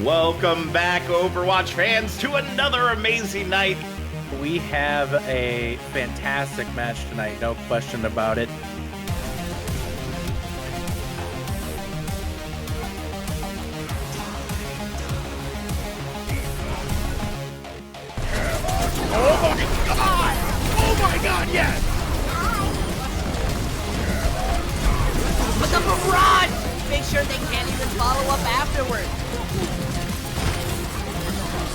Welcome back, Overwatch fans, to another amazing night. We have a fantastic match tonight, no question about it. Oh my god, yes! But the barrage! Make sure they can't even follow up afterwards.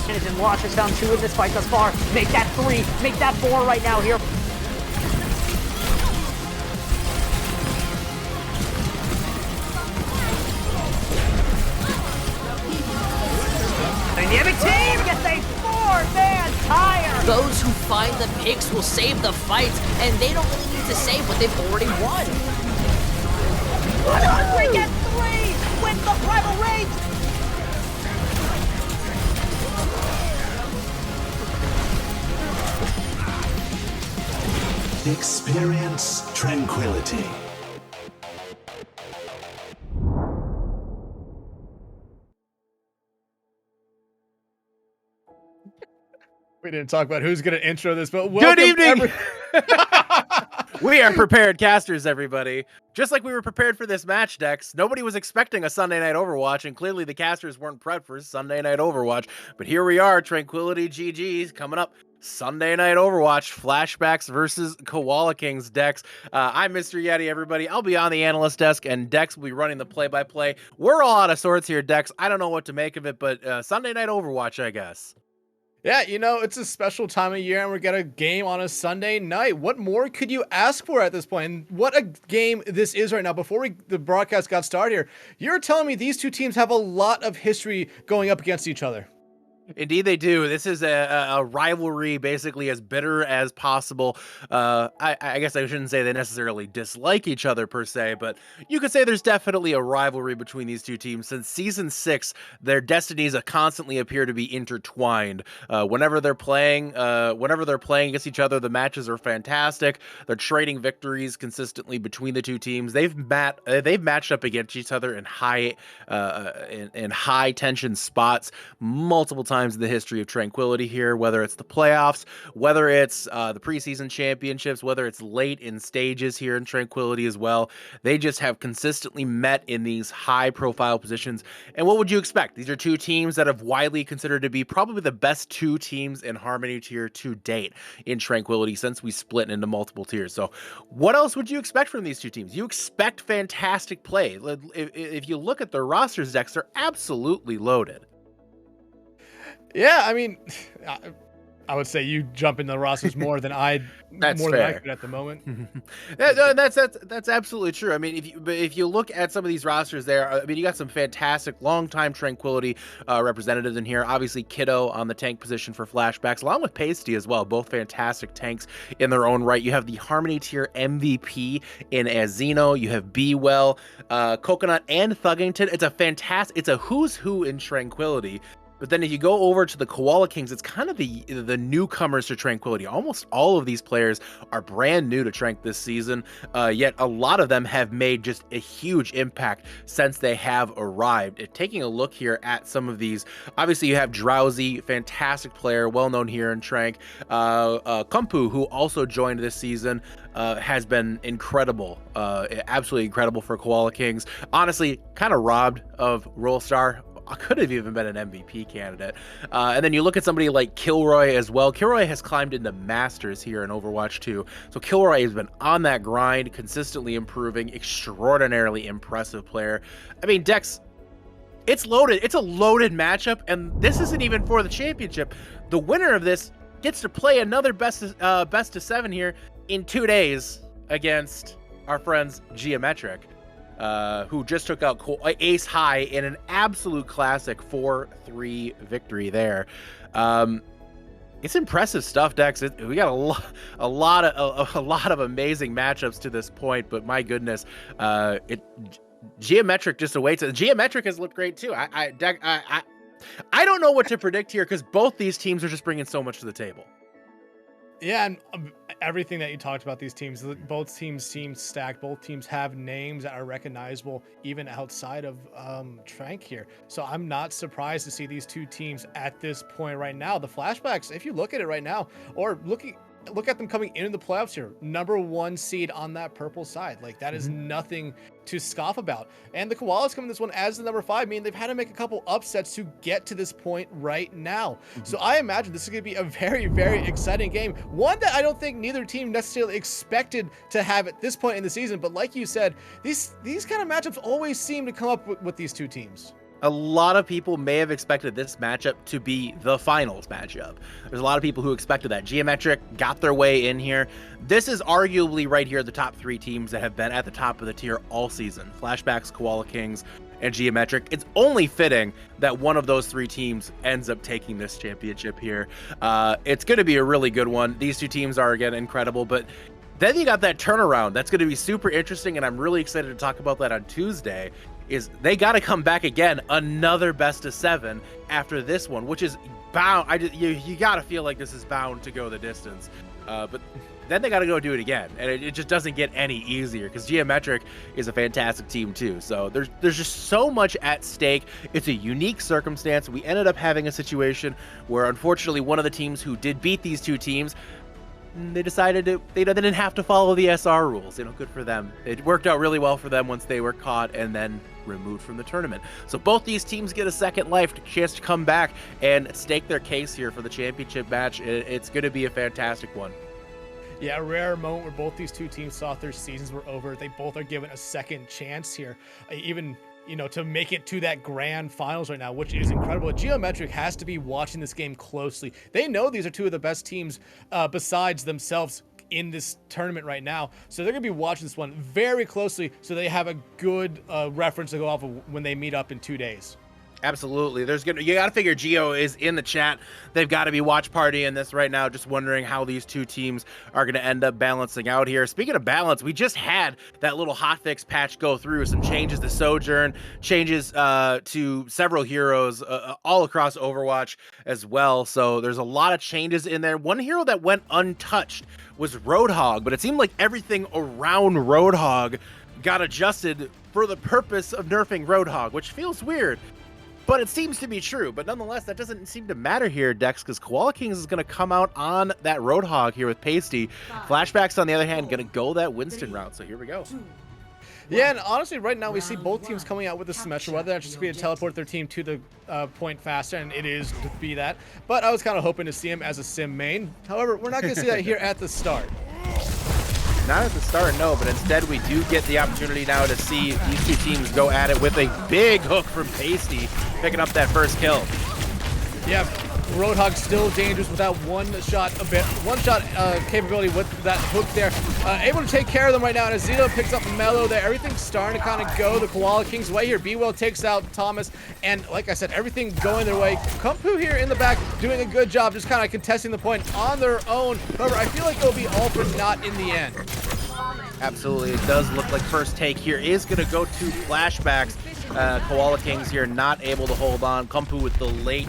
And Watchers down 2 in this fight thus far. Make that 3, make that 4 right now here. Dynamic team gets a 4-man tire! Those who find the picks will save the fights, and they don't really need to save what they've already won. 100 gets 3 with the rival rage! Experience tranquility. We didn't talk about who's going to intro this, but Good evening! We are prepared casters, everybody. Just like we were prepared for this match, Dex. Nobody was expecting a Sunday Night Overwatch, and clearly the casters weren't prepped for Sunday Night Overwatch. But here we are, Tranquility GG's coming up. Sunday Night Overwatch, Flashbacks versus Koala Kings, Dex. I'm Mr. Yeti, everybody. I'll be on the analyst desk, and Dex will be running the play-by-play. We're all out of sorts here, Dex. I don't know what to make of it, but Sunday Night Overwatch, I guess. Yeah, you know, it's a special time of year and we get a game on a Sunday night. What more could you ask for at this point? And what a game this is right now. Before the broadcast got started here, you're telling me these two teams have a lot of history going up against each other. Indeed they do. This is a rivalry basically as bitter as possible. I guess I shouldn't say they necessarily dislike each other per se, but you could say there's definitely a rivalry between these two teams. Since Season 6, their destinies constantly appear to be intertwined. Whenever they're playing against each other, the matches are fantastic. They're trading victories consistently between the two teams. They've matched up against each other in high tension spots multiple times in the history of Tranquility here, whether it's the playoffs, whether it's the preseason championships, whether it's late in stages here in Tranquility as well. They just have consistently met in these high profile positions. And what would you expect? These are two teams that have widely considered to be probably the best two teams in Harmony tier to date in Tranquility since we split into multiple tiers. So what else would you expect from these two teams? You expect fantastic play. If you look at their rosters, Dex, they're absolutely loaded. Yeah, I mean, I would say you jump in the rosters more than I That's more fair. than I could at the moment. That's absolutely true. I mean, if you look at some of these rosters there, I mean, you got some fantastic long-time Tranquility representatives in here. Obviously, Kiddo on the tank position for Flashbacks, along with Pasty as well. Both fantastic tanks in their own right. You have the Harmony tier MVP in Azino. You have B-Well, Coconut, and Thuggington. It's a who's who in Tranquility. But then if you go over to the Koala Kings, it's kind of the newcomers to Tranquility. Almost all of these players are brand new to Trank this season, yet a lot of them have made just a huge impact since they have arrived. Taking a look here at some of these, obviously you have Drowsy, fantastic player, well-known here in Trank. Kumpu, who also joined this season, has been incredible, absolutely incredible for Koala Kings. Honestly, kind of robbed of Roll Star. Could have even been an MVP candidate. And then you look at somebody like Kilroy as well. Kilroy has climbed into Masters here in Overwatch 2. So Kilroy has been on that grind, consistently improving, extraordinarily impressive player. I mean, Dex, it's loaded. It's a loaded matchup, and this isn't even for the championship. The winner of this gets to play another best of 7 here in 2 days against our friends Geometric. Who just took out Ace High in an absolute classic 4-3 victory there. It's impressive stuff, Dex. We got a lot of amazing matchups to this point, but my goodness, Geometric just awaits. Geometric has looked great too. I don't know what to predict here because both these teams are just bringing so much to the table. Yeah, and everything that you talked about, these teams, both teams seem stacked. Both teams have names that are recognizable even outside of Trank here. So I'm not surprised to see these two teams at this point right now. The Flashbacks, if you look at it right now, or look at them coming into the playoffs here, number 1 seed on that purple side. Like, that is nothing to scoff about. And the Koalas come in this one as the number 5, meaning they've had to make a couple upsets to get to this point right now. So I imagine this is going to be a very, very exciting game. One that I don't think neither team necessarily expected to have at this point in the season. But like you said, these kind of matchups always seem to come up with these two teams. A lot of people may have expected this matchup to be the finals matchup. There's a lot of people who expected that. Geometric got their way in here. This is arguably right here the top 3 teams that have been at the top of the tier all season. Flashbacks, Koala Kings, and Geometric. It's only fitting that one of those 3 teams ends up taking this championship here. It's going to be a really good one. These 2 teams are, again, incredible, but then you got that turnaround. That's going to be super interesting, and I'm really excited to talk about that on Tuesday. Is they got to come back again, another best of 7 after this one, which is bound. You got to feel like this is bound to go the distance, but then they got to go do it again, and it just doesn't get any easier because Geometric is a fantastic team too. So there's just so much at stake. It's a unique circumstance. We ended up having a situation where unfortunately one of the teams who did beat these 2 teams, they decided they didn't have to follow the SR rules. Good for them. It worked out really well for them once they were caught and then removed from the tournament. So both these teams get a second life, a chance to come back and stake their case here for the championship match. It's going to be a fantastic one. Yeah, a rare moment where both these two teams thought their seasons were over. They both are given a second chance here. Even to make it to that grand finals right now, which is incredible. Geometric has to be watching this game closely. They know these are 2 of the best teams besides themselves in this tournament right now. So they're going to be watching this one very closely so they have a good reference to go off of when they meet up in 2 days. Absolutely. You got to figure Geo is in the chat. They've got to be watch partying this right now, just wondering how these 2 teams are going to end up balancing out here. Speaking of balance, we just had that little hotfix patch go through, some changes to Sojourn, changes to several heroes all across Overwatch as well. So there's a lot of changes in there. One hero that went untouched was Roadhog, but it seemed like everything around Roadhog got adjusted for the purpose of nerfing Roadhog, which feels weird. But it seems to be true. But nonetheless, that doesn't seem to matter here, Dex, because Koala Kings is going to come out on that Roadhog here with Pasty. Flashbacks, on the other hand, going to go that Winston route. So here we go. Yeah, and honestly, right now we see both teams coming out with the Symmetra, whether that's just going to teleport their team to the point faster, and it is to be that. But I was kind of hoping to see him as a Sim main. However, we're not going to see that here at the start. Not at the start, no, but instead we do get the opportunity now to see these 2 teams go at it with a big hook from Pasty, picking up that first kill. Yeah, Roadhog still dangerous with that one-shot capability with that hook there. Able to take care of them right now, and as Zeno picks up Mellow there, everything's starting to kind of go the Koala Kings' way here. B-Well takes out Thomas, and like I said, everything going their way. Kumpu here in the back doing a good job, just kind of contesting the point on their own. However, I feel like they'll be all for naught in the end. Absolutely, it does look like first take here is going to go to Flashbacks. Koala Kings here not able to hold on. Kumpu with the late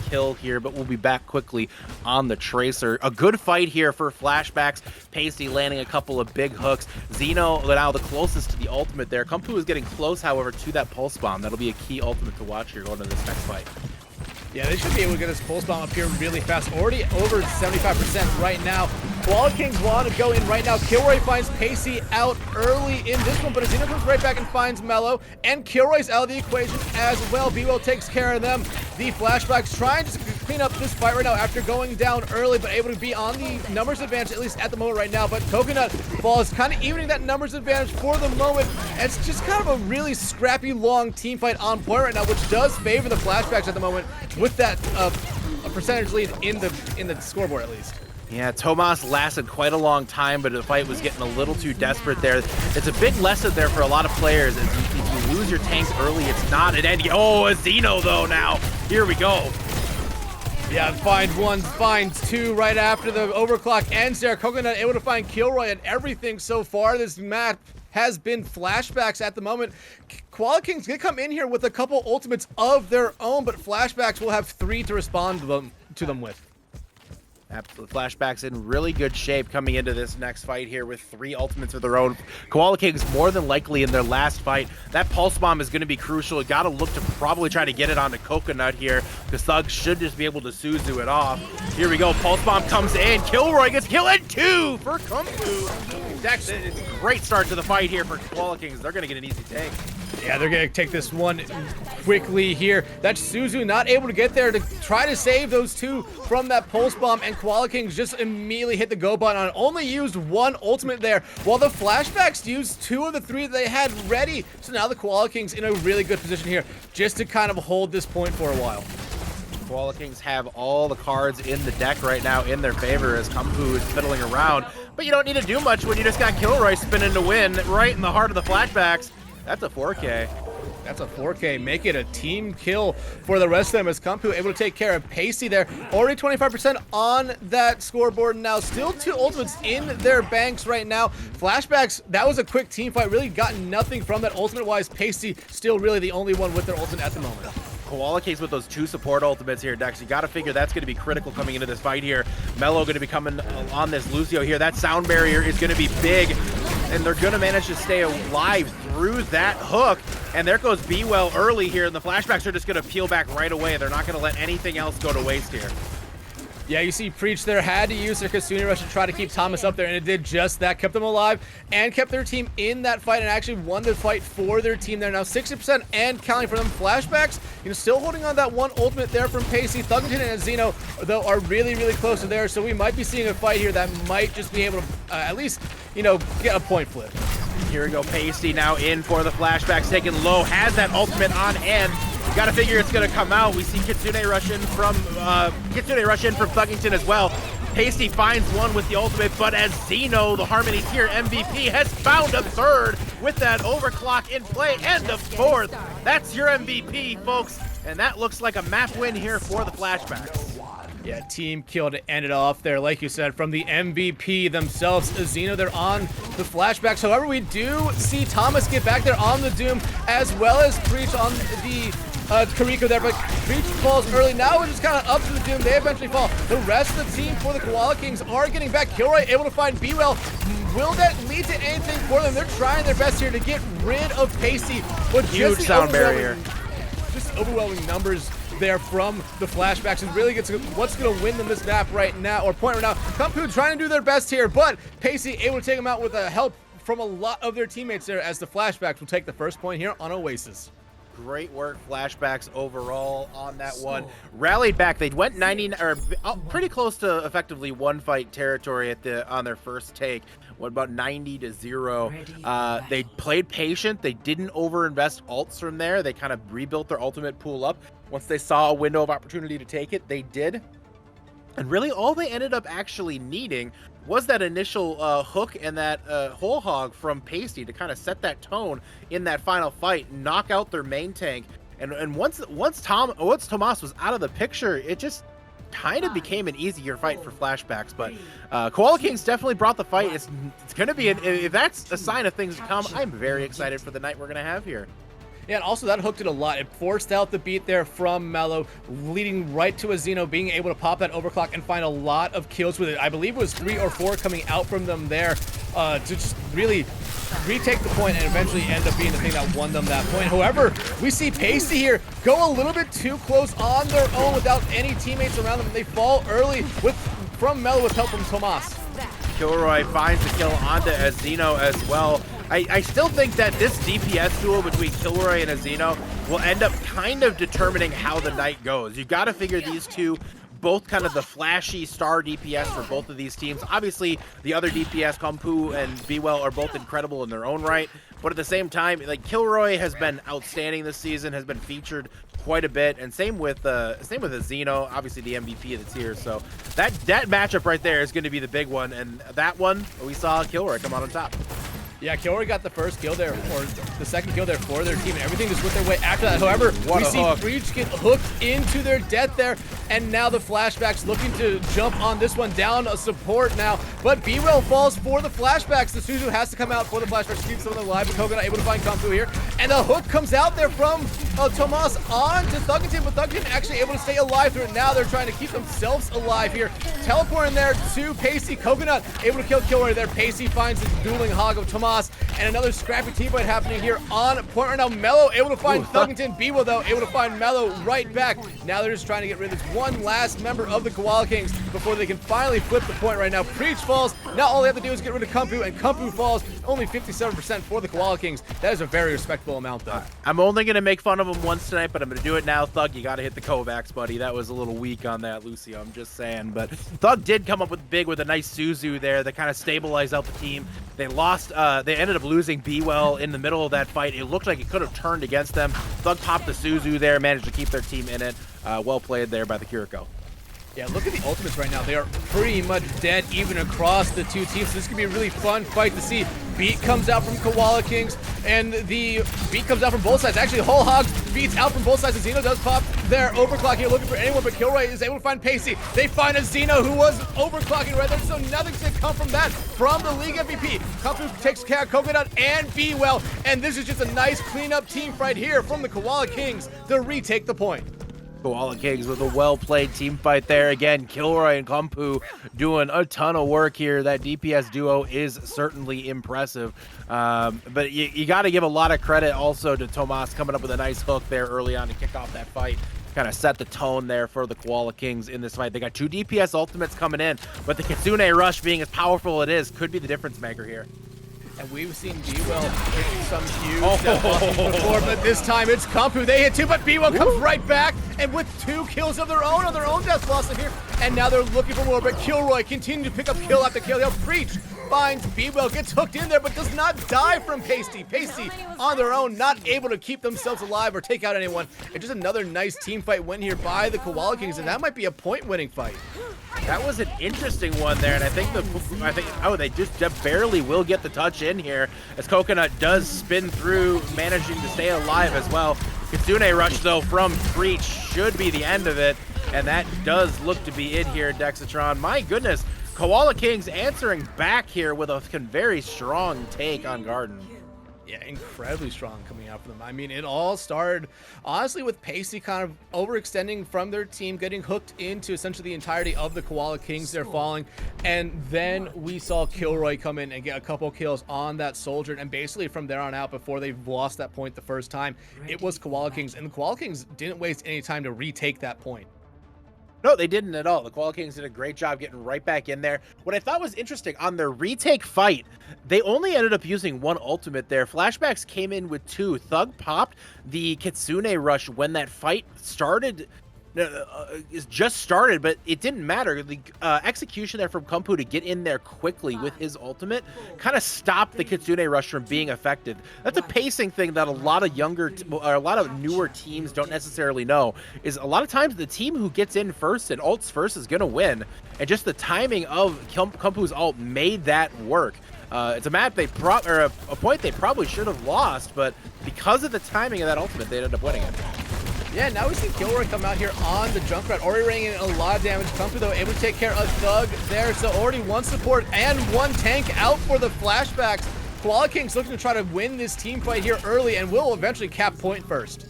kill here, but we'll be back quickly on the Tracer. A good fight here for Flashbacks. Pasty landing a couple of big hooks. Zeno now the closest to the ultimate there. Kumpu is getting close, however, to that pulse bomb. That'll be a key ultimate to watch here going to this next fight. Yeah, they should be able to get this pulse bomb up here really fast. Already over 75% right now. Koala Kings want to go in right now. Kilroy finds Pacey out early in this one, but Azina comes right back and finds Mellow, and Kilroy's out of the equation as well. B-Well takes care of them. The Flashbacks trying to clean up this fight right now after going down early, but able to be on the numbers advantage, at least at the moment right now. But Coconut Ball is kind of evening that numbers advantage for the moment. It's just kind of a really scrappy, long team fight on point right now, which does favor the Flashbacks at the moment with that a percentage lead in the scoreboard at least. Yeah, Tomas lasted quite a long time, but the fight was getting a little too desperate there. It's a big lesson there for a lot of players. If you lose your tanks early, it's not an end. Oh, a Zeno though now. Here we go. Yeah, finds 1, finds 2 right after the overclock ends there. Coconut able to find Kilroy, and everything so far this map has been Flashbacks at the moment. Koala Kings gonna come in here with a couple ultimates of their own, but Flashbacks will have 3 to respond to them with. Absolute Flashbacks in really good shape coming into this next fight here with 3 ultimates of their own. Koala Kings more than likely in their last fight. That Pulse Bomb is going to be crucial. You got to look to probably try to get it onto Coconut here, because Thug should just be able to Suzu it off. Here we go. Pulse Bomb comes in. Kilroy gets killed, and 2 for Kung Fu. Dex, it's a great start to the fight here for Koala Kings. They're going to get an easy take. Yeah, they're going to take this one quickly here. That's Suzu not able to get there to try to save those 2 from that Pulse Bomb, and Koala Kings just immediately hit the go button on it. Only used 1 ultimate there, while the Flashbacks used 2 of the 3 that they had ready. So now the Koala Kings in a really good position here just to kind of hold this point for a while. Koala Kings have all the cards in the deck right now in their favor as Kung Fu is fiddling around. But you don't need to do much when you just got Kilroy spinning to win right in the heart of the Flashbacks. That's a 4K. That's a 4K. Make it a team kill for the rest of them as Kumpu able to take care of Pacey there. Already 25% on that scoreboard now. Still 2 ultimates in their banks right now. Flashbacks, that was a quick team fight. Really got nothing from that ultimate-wise. Pacey still really the only one with their ultimate at the moment. Koala Kings with those 2 support ultimates here, Dex. You got to figure that's going to be critical coming into this fight here. Mello going to be coming on this Lucio here. That sound barrier is going to be big, and they're going to manage to stay alive through that hook. And there goes B-Well early here, and the Flashbacks are just going to peel back right away. They're not going to let anything else go to waste here. Yeah, you see Preach there had to use their Kasuni Rush to try to keep Thomas up there, and it did just that. Kept them alive and kept their team in that fight and actually won the fight for their team there. Now 60% and counting for them. Flashbacks, still holding on that 1 ultimate there from Pacey. Thuggington and Zeno, though, are really, really close to there, so we might be seeing a fight here that might just be able to at least, get a point flip. Here we go, Pacey now in for the Flashbacks, taking low, has that ultimate on hand. You gotta figure it's gonna come out. We see Kitsune rush in from Thuggington as well. Pacey finds one with the ultimate, but as Zeno, the Harmony tier MVP, has found a 3rd with that overclock in play, and a 4th. That's your MVP, folks, and that looks like a map win here for the Flashbacks. Yeah, team kill to end it off there, like you said, from the MVP themselves. Zeno, they're on the Flashbacks. However, we do see Thomas get back there on the Doom, as well as Preach on the Kariko there, but Preach falls early. Now it's just kind of up to the Doom. They eventually fall. The rest of the team for the Koala Kings are getting back. Kilroy able to find B-Well. Will that lead to anything for them? They're trying their best here to get rid of Pacey, but huge sound barrier. Just overwhelming numbers there from the Flashbacks, and really gets what's going to win them this map right now, or point right now. Kumpu trying to do their best here, but Pacey able to take them out with help from a lot of their teammates there, as the Flashbacks will take the first point here on Oasis. Great work, Flashbacks overall on that one. Rallied back. They went 90 or pretty close to effectively 1-fight territory on their first take. What about 90-0? They played patient. They didn't overinvest ults from there. They kind of rebuilt their ultimate pool up. Once they saw a window of opportunity to take it, they did. And really all they ended up actually needing was that initial hook and that whole hog from Pacey to kind of set that tone in that final fight, knock out their main tank. And once Tomas was out of the picture, it just kind of became an easier fight for Flashbacks. But Koala Kings definitely brought the fight. It's going to be, if that's a sign of things to come, I'm very excited for the night we're going to have here. Yeah, and also that hooked it a lot. It forced out the beat there from Mello, leading right to a Zeno being able to pop that overclock and find a lot of kills with it. I believe it was 3 or 4 coming out from them there to just really retake the point and eventually end up being the thing that won them that point. However, we see Pacey here go a little bit too close on their own without any teammates around them. They fall early from Mello with help from Tomas. Kilroy finds the kill onto Azino as well. I still think that this DPS duel between Kilroy and Azino will end up kind of determining how the night goes. You got to figure these two, both kind of the flashy star DPS for both of these teams. Obviously, the other DPS, Kompu and B-Well, are both incredible in their own right. But at the same time, like, Kilroy has been outstanding this season, has been featured quite a bit, and same with Azino, obviously the MVP that's here. So that matchup right there is going to be the big one, and that one we saw Kilroy come out on top. Yeah, Kilroy got the first kill there, or the second kill there for their team, and everything just went their way after that. However, we see Breach get hooked into their death there. and now the Flashbacks looking to jump on this one, down a support now, but B-Well falls for the Flashbacks. The Suzu has to come out for the Flashbacks to keep some of them alive, but Coconut able to find Kung Fu here, and the hook comes out there from Tomas on to Thuggington, but Thuggington actually able to stay alive through it. Now they're trying to keep themselves alive here. Teleporting there to Pacey. Coconut able to kill Kilroy there. Pacey finds the dueling hog of Tomas, and another scrappy team fight happening here on point right now. Mello able to find Thuggington. B-Will though able to find Mello right back. Now they're just trying to get rid of this one last member of the Koala Kings before they can finally flip the point right now. Preach falls. Now all they have to do is get rid of Kung Fu, and Kung Fu falls. Only 57% for the Koala Kings. That is a very respectable amount though. I'm only going to make fun of him once tonight, but I'm going to do it now. Thug, you got to hit the Kovacs, buddy. That was a little weak on that, Lucio. I'm just saying. But Thug did come up with a nice Suzu there that kind of stabilized out the team. They lost, they ended up losing B-Well in the middle of that fight. It looked like it could have turned against them. Thug popped the Suzu there, managed to keep their team in it. Well played there by the Kiriko. Yeah, look at the ultimates right now. They are pretty much dead even across the two teams. So this could be a really fun fight to see. Beat comes out from Koala Kings, and the beat comes out from both sides. Actually, Whole Hogs beats out from both sides. Zeno does pop their overclock here, looking for anyone, but Kilroy is able to find Pacey. They find a Zeno who was overclocking right there, so nothing's going to come from that from the League MVP. Kung Fu takes care of Coconut and B-Well, and this is just a nice cleanup team fight here from the Koala Kings to retake the point. Koala Kings with a well-played team fight there. Again, Kilroy and Kumpu doing a ton of work here. That DPS duo is certainly impressive. But you got to give a lot of credit also to Tomas coming up with a nice hook there early on to kick off that fight. Kind of set the tone there for the Koala Kings in this fight. They got 2 DPS ultimates coming in, but the Kitsune Rush, being as powerful it is, could be the difference maker here. And we've seen B-Well hit some huge before, but this time it's Kumpu. They hit 2, but B-Well comes right back, and with 2 kills of their own death blossom here. And now they're looking for more, but Kilroy continuing to pick up kill after kill. He'll Preach finds B-Well, gets hooked in there, but does not die from Pasty. Pasty on their own, not able to keep themselves alive or take out anyone. And just another nice team fight win here by the Koala Kings, and that might be a point-winning fight. That was an interesting one there, and I think they just barely will get the touch in here as Coconut does spin through, managing to stay alive as well. Kitsune Rush though from Preach should be the end of it, and that does look to be it here, Dexatron. My goodness, Koala Kings answering back here with a very strong take on Garden. Yeah, incredibly strong coming out for them. I mean, it all started, honestly, with Pacey kind of overextending from their team, getting hooked into essentially the entirety of the Koala Kings. They're falling, and then we saw Kilroy come in and get a couple kills on that soldier, and basically from there on out, before they lost that point the first time, it was Koala Kings, and the Koala Kings didn't waste any time to retake that point. No, they didn't at all. The Koala Kings did a great job getting right back in there. What I thought was interesting, on their retake fight, they only ended up using 1 ultimate there. Flashbacks came in with 2. Thug popped the Kitsune Rush when that fight started. Just started, but it didn't matter. The execution there from Kumpu to get in there quickly with his ultimate kind of stopped the Kitsune Rush from being effective. That's a pacing thing that a lot of newer teams don't necessarily know, is a lot of times the team who gets in first and ults first is going to win, and just the timing of Kumpu's ult made that work. It's a map a point they probably should have lost, but because of the timing of that ultimate, they ended up winning it. Yeah, now we see Kilroy come out here on the Junkrat, already bringing in a lot of damage. Kumpu, though, able to take care of Thug there. So already 1 support and 1 tank out for the Flashbacks. Koala Kings looking to try to win this team fight here early and will eventually cap point first.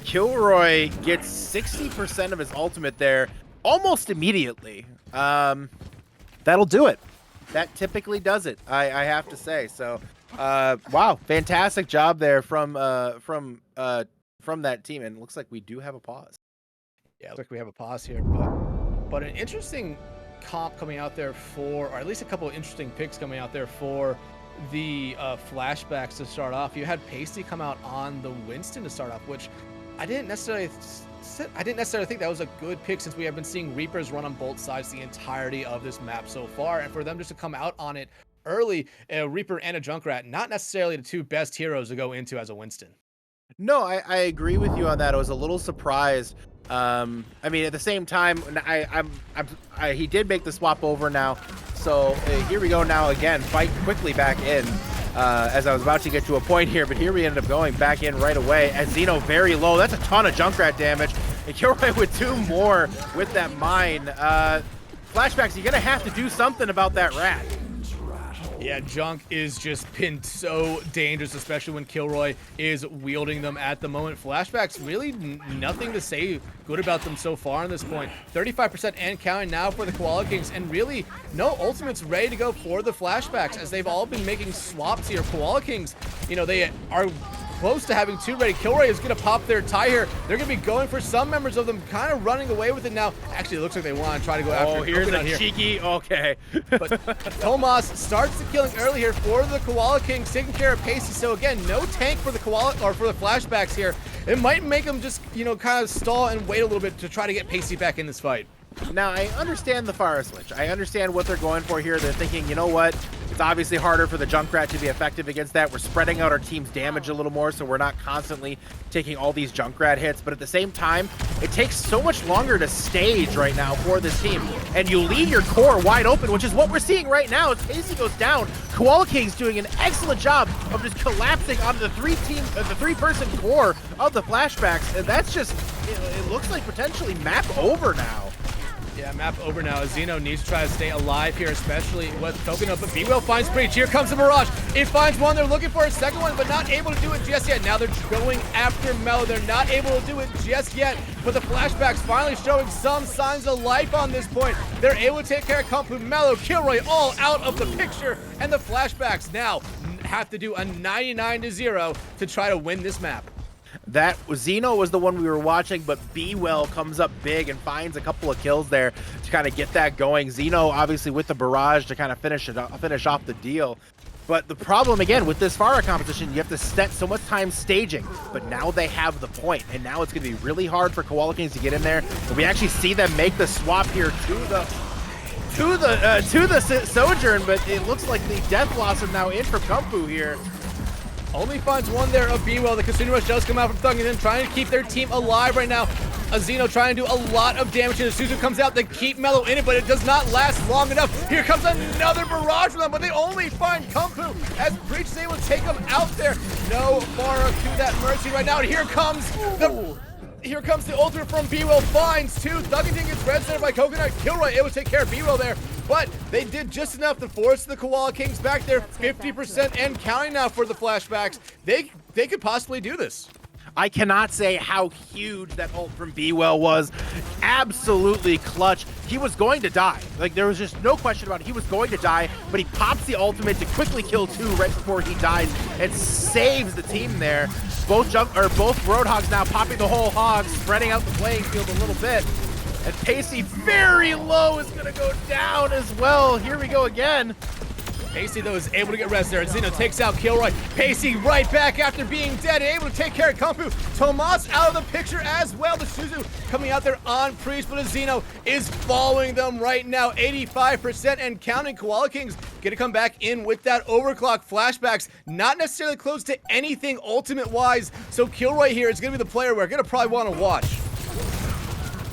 Kilroy gets 60% of his ultimate there almost immediately. That'll do it. That typically does it, I have to say. So, wow, fantastic job there from that team, and it looks like we do have a pause. Yeah, looks like we have a pause here, but an interesting comp coming out there for, or at least a couple of interesting picks coming out there for the Flashbacks to start off. You had Pasty come out on the Winston to start off, which I didn't necessarily think that was a good pick, since we have been seeing Reapers run on both sides the entirety of this map so far, and for them just to come out on it early, a Reaper and a Junkrat, not necessarily the 2 best heroes to go into as a Winston. No, I agree with you on that. I was a little surprised. I mean, at the same time, he did make the swap over now. So here we go now again. Fight quickly back in. As I was about to get to a point here, but here we ended up going back in right away. As Zeno very low. That's a ton of Junkrat damage. And Kilroy with 2 more with that mine. Flashbacks, you're going to have to do something about that rat. Yeah, Junk is just been so dangerous, especially when Kilroy is wielding them at the moment. Flashbacks, really nothing to say good about them so far on this point. 35% and counting now for the Koala Kings, and really no ultimates ready to go for the Flashbacks, as they've all been making swaps here. Koala Kings, you know, they are close to having 2 ready. Kilroy is going to pop their tie here. They're going to be going for some members of them, kind of running away with it now. Actually, it looks like they want to try to go after. Oh, here's a here. cheeky, okay. But Tomas starts the killing early here for the Koala Kings, taking care of Pacey. So again, no tank for the Koala or for the Flashbacks here. It might make them just, you know, kind of stall and wait a little bit to try to get Pacey back in this fight. Now, I understand the fire switch. I understand what they're going for here. They're thinking, you know what? It's obviously harder for the Junkrat to be effective against that. We're spreading out our team's damage a little more, so we're not constantly taking all these Junkrat hits. But at the same time, it takes so much longer to stage right now for this team. And you leave your core wide open, which is what we're seeing right now as Pacey goes down. Koala King's doing an excellent job of just collapsing onto the 3-person core of the Flashbacks. And that's just, it looks like potentially map over now. Yeah, map over now. Zeno needs to try to stay alive here, especially with token up. But B-Will finds Breach. Here comes the Mirage. It finds one. They're looking for a second one, but not able to do it just yet. Now they're going after Mellow. They're not able to do it just yet. But the Flashbacks finally showing some signs of life on this point. They're able to take care of Kumpu, Mellow, Kilroy, all out of the picture. And the Flashbacks now have to do a 99-0 to try to win this map. That Zeno was the one we were watching, but B-Well comes up big and finds a couple of kills there to kind of get that going. Zeno obviously with the barrage to kind of finish off the deal. But the problem again with this Pharah competition, you have to spend so much time staging, but now they have the point, and now it's going to be really hard for Koala Kings to get in there. And we actually see them make the swap here to the Sojourn, but it looks like the Death Blossom now in for Kumpu here. Only finds one there of B-Well. The Kasuna Rush does come out from Thug and then trying to keep their team alive right now. Azino trying to do a lot of damage, and Suzu comes out to keep Mellow in it, but it does not last long enough. Here comes another barrage from them, but they only find Kumpu as Breach is able to take them out there. No Mara to that Mercy right now, and here comes the ultimate from B-Well, finds 2. Thuggington gets red center by Coconut. Kilroy able to take care of B-Well there, but they did just enough to force the Koala Kings back there. 50% and counting now for the Flashbacks. They could possibly do this. I cannot say how huge that ult from B-Well was. Absolutely clutch. He was going to die. Like, there was just no question about it. He was going to die, but he pops the ultimate to quickly kill 2 right before he dies and saves the team there. Both Roadhogs now popping the whole hog, spreading out the playing field a little bit. And Pacey very low is going to go down as well. Here we go again. Pacey, though, is able to get res there. Zeno takes out Kilroy. Pacey right back after being dead, able to take care of Kumpu. Tomas out of the picture as well. The Suzu coming out there on Priest, but Zeno is following them right now. 85% and counting. Koala Kings gonna come back in with that overclock. Flashbacks not necessarily close to anything ultimate-wise, so Kilroy here is gonna be the player we're gonna probably want to watch.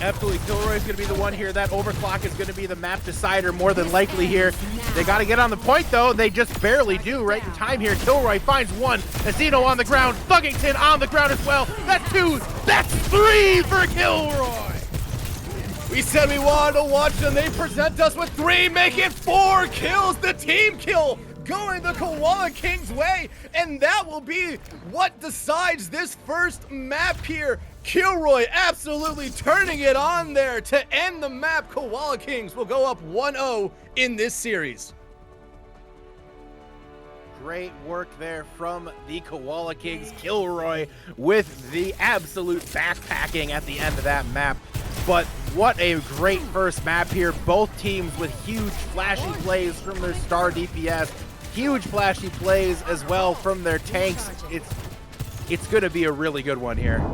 Absolutely, Kilroy is going to be the one here. That overclock is going to be the map decider more than likely here. They got to get on the point, though. They just barely do right in time here. Kilroy finds 1. Azino on the ground. Thuggington on the ground as well. That's 2. That's 3 for Kilroy. We said we wanted to watch them. They present us with 3, make it 4 kills. The team kill going the Koala Kings way. And that will be what decides this first map here. Kilroy absolutely turning it on there to end the map. Koala Kings will go up 1-0 in this series. Great work there from the Koala Kings. Kilroy with the absolute backpacking at the end of that map. But what a great first map here. Both teams with huge flashy plays from their star DPS. Huge flashy plays as well from their tanks. It's going to be a really good one here.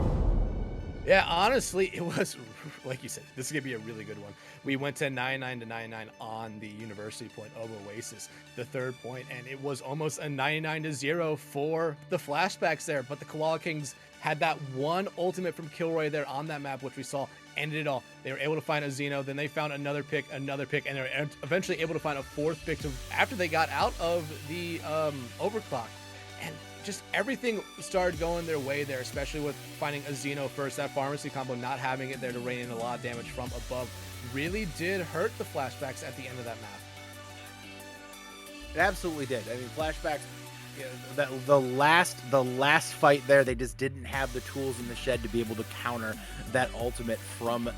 Yeah, honestly, it was, like you said, this is going to be a really good one. We went to 99 to 99 on the University point of Oasis, the third point, and it was almost a 99-0 for the Flashbacks there. But the Koala Kings had that one ultimate from Kilroy there on that map, which we saw ended it all. They were able to find a Zeno, then they found another pick, and they were eventually able to find a 4th pick after they got out of the overclock. And just everything started going their way there, especially with finding a Xeno first. That pharmacy combo, not having it there to rain in a lot of damage from above, really did hurt the Flashbacks at the end of that map. It absolutely did. I mean, Flashbacks, you know, the last fight there, they just didn't have the tools in the shed to be able to counter that ultimate from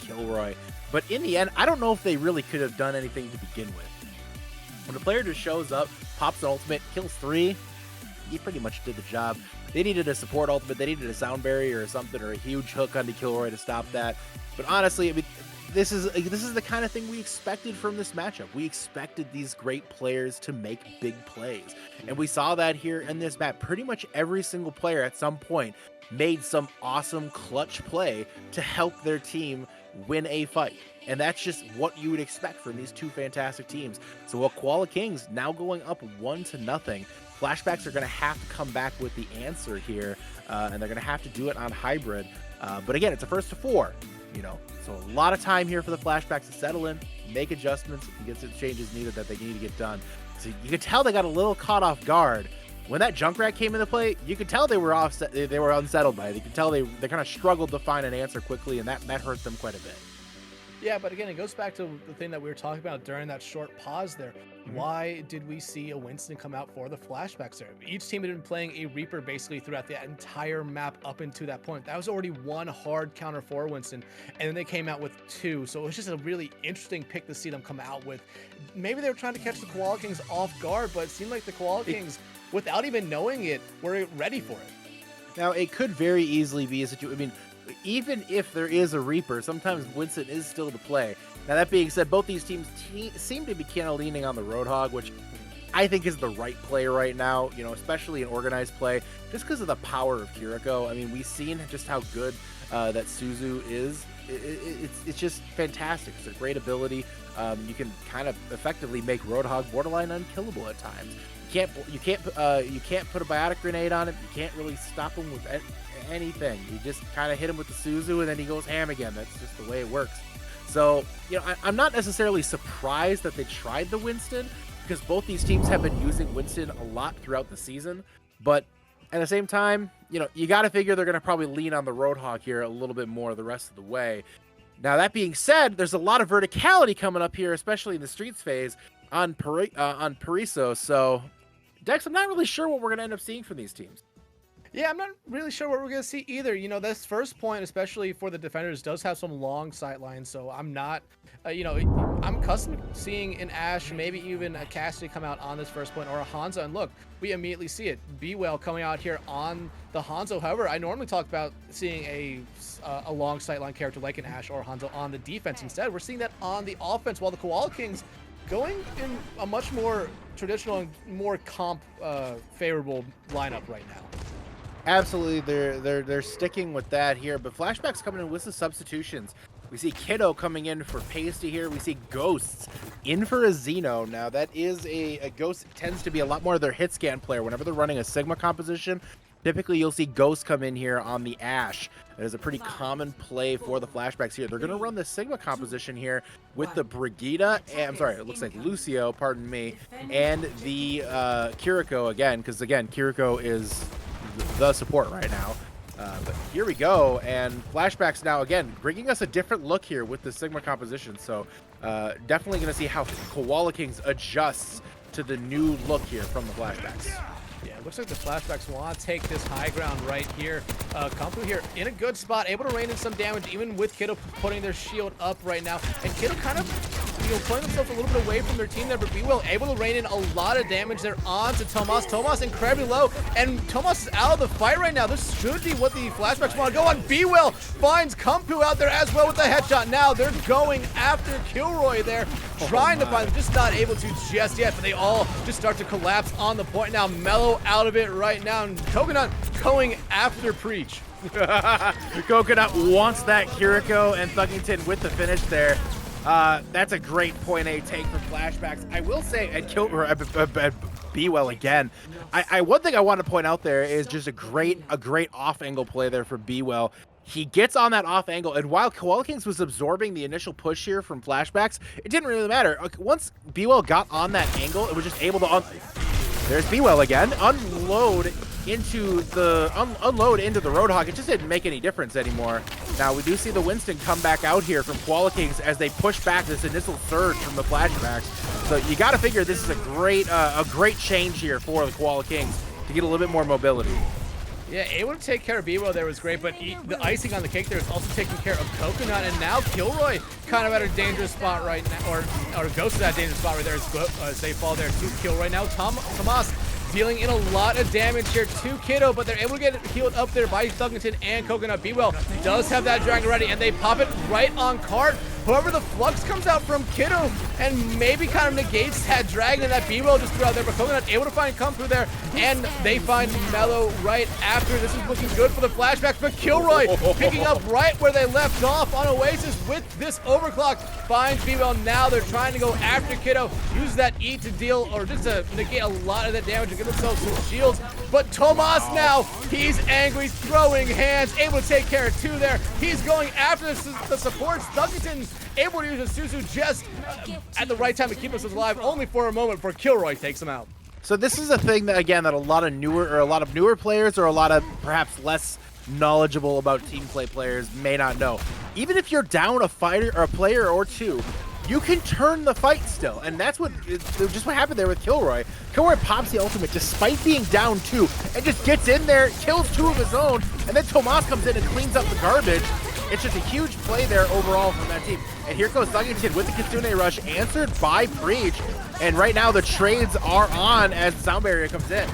Kilroy. But in the end, I don't know if they really could have done anything to begin with. When a player just shows up, pops an ultimate, kills 3, he pretty much did the job. They needed a support ultimate, they needed a sound barrier or something, or a huge hook onto Kilroy to stop that. But honestly, I mean, this is the kind of thing we expected from this matchup. We expected these great players to make big plays. And we saw that here in this map. Pretty much every single player at some point made some awesome clutch play to help their team win a fight. And that's just what you would expect from these two fantastic teams. So while Koala Kings now going up 1-0, Flashbacks are going to have to come back with the answer here, and they're going to have to do it on hybrid. But again, it's a first to 4, you know, so a lot of time here for the Flashbacks to settle in, make adjustments, and get some changes needed that they need to get done. So you could tell they got a little caught off guard. When that Junkrat came into play, you could tell they were unsettled by it. You could tell they kind of struggled to find an answer quickly, and that hurt them quite a bit. Yeah, but again, it goes back to the thing that we were talking about during that short pause there. Why did we see a Winston come out for the Flashbacks there? Each team had been playing a Reaper basically throughout the entire map up into that point. That was already one hard counter for Winston, and then they came out with 2. So it was just a really interesting pick to see them come out with. Maybe they were trying to catch the Koala Kings off guard, but it seemed like the Koala Kings, without even knowing it, were ready for it. Now, it could very easily be a situation. I mean, even if there is a Reaper, sometimes Winston is still to play. Now, that being said, both these teams seem to be kind of leaning on the Roadhog, which I think is the right play right now, you know, especially in organized play, just because of the power of Kiriko. I mean, we've seen just how good that Suzu is. It's just fantastic. It's a great ability. You can kind of effectively make Roadhog borderline unkillable at times. You can't put a biotic grenade on him. You can't really stop him with anything. You just kind of hit him with the Suzu, and then he goes ham again. That's just the way it works. So, you know, I'm not necessarily surprised that they tried the Winston, because both these teams have been using Winston a lot throughout the season. But at the same time, you know, you got to figure they're going to probably lean on the Roadhog here a little bit more the rest of the way. Now, that being said, there's a lot of verticality coming up here, especially in the Streets phase on Pariso. So, Dex, I'm not really sure what we're going to end up seeing from these teams. Yeah, I'm not really sure what we're going to see either. You know, this first point, especially for the defenders, does have some long sight lines. So I'm not, you know, I'm accustomed to seeing an Ashe, maybe even a Cassidy come out on this first point, or a Hanzo. And look, we immediately see it. B-Well coming out here on the Hanzo. However, I normally talk about seeing a long sightline character like an Ashe or Hanzo on the defense. Instead, we're seeing that on the offense, while the Koala Kings going in a much more traditional and more comp favorable lineup right now. Absolutely, they're sticking with that here, but Flashbacks coming in with the substitutions. We see Kiddo coming in for Pasty here. We see Ghosts in for a Xeno. Now, that is a Ghost tends to be a lot more of their hit scan player. Whenever they're running a Sigma composition, typically you'll see Ghosts come in here on the Ashe. That is a pretty common play for the Flashbacks here. They're going to run the Sigma composition here with the Brigida, I'm sorry, it looks like Lucio, pardon me, and the Kiriko again, because again, Kiriko is the support right now. But here we go, and Flashbacks now again bringing us a different look here with the Sigma composition. So definitely going to see how Koala Kings adjusts to the new look here from the Flashbacks. Yeah, it looks like the Flashbacks want to take this high ground right here. Kampu here in a good spot, able to rain in some damage, even with Kiddo putting their shield up right now. And Kiddo kind of, you know, pulling themselves a little bit away from their team there, but B-Well able to rain in a lot of damage there onto Tomas. Tomas incredibly low, and Tomas is out of the fight right now. This should be what the Flashbacks want to go on. B-Well finds Kampu out there as well with the headshot. Now they're going after Kilroy there, trying to find him, just not able to just yet, but they all just start to collapse on the point now. Mellow out of it right now, and Coconut going after Preach. Coconut wants that Kiriko, and Thuggington with the finish there. That's a great point A take from Flashbacks. I will say, at B-Well again. One thing I want to point out there is just a great off angle play there for B-Well. He gets on that off angle, and while Koala Kings was absorbing the initial push here from Flashbacks, it didn't really matter. Once B-Well got on that angle, it was just able to There's B-Well again. Unload into the Roadhog. It just didn't make any difference anymore. Now we do see the Winston come back out here from Koala Kings as they push back this initial surge from the Flashbacks. So you got to figure this is a great change here for the Koala Kings to get a little bit more mobility. Yeah, able to take care of B-Well there was great, but the icing on the cake there is also taking care of Coconut, and now Kilroy kind of at a dangerous spot right now, or Ghost is at a dangerous spot right there as they fall there to Kilroy. Now Tomas dealing in a lot of damage here to Kiddo, but they're able to get it healed up there by Thuggington and Coconut. B-Well does have that Dragon ready, and they pop it right on cart. However, the Flux comes out from Kiddo and maybe kind of negates that Dragon that B-Well just threw out there, but Coconut able to find come through there, and they find Mellow right after. This is looking good for the Flashbacks, but Kilroy picking up right where they left off on Oasis with this overclock. Finds B-Well. Now they're trying to go after Kiddo. Use that E to deal, or just to negate a lot of that damage and give themselves some shields. But Tomas now, he's angry, throwing hands, able to take care of two there. He's going after the supports. Thuggington able to use a Suzu just at the right time to keep us alive, only for a moment before Kilroy takes him out. So this is a thing that, again, that a lot of newer players or a lot of perhaps less knowledgeable about team play players may not know. Even if you're down a fighter or a player or two, you can turn the fight still, and that's what happened there with Kilroy. Kilroy pops the ultimate despite being down 2 and just gets in there, kills 2 of his own, and then Tomas comes in and cleans up the garbage. It's just a huge play there overall from that team. And here goes Thuggington with the Kitsune Rush, answered by Preach. And right now the trades are on as the Sound Barrier comes in.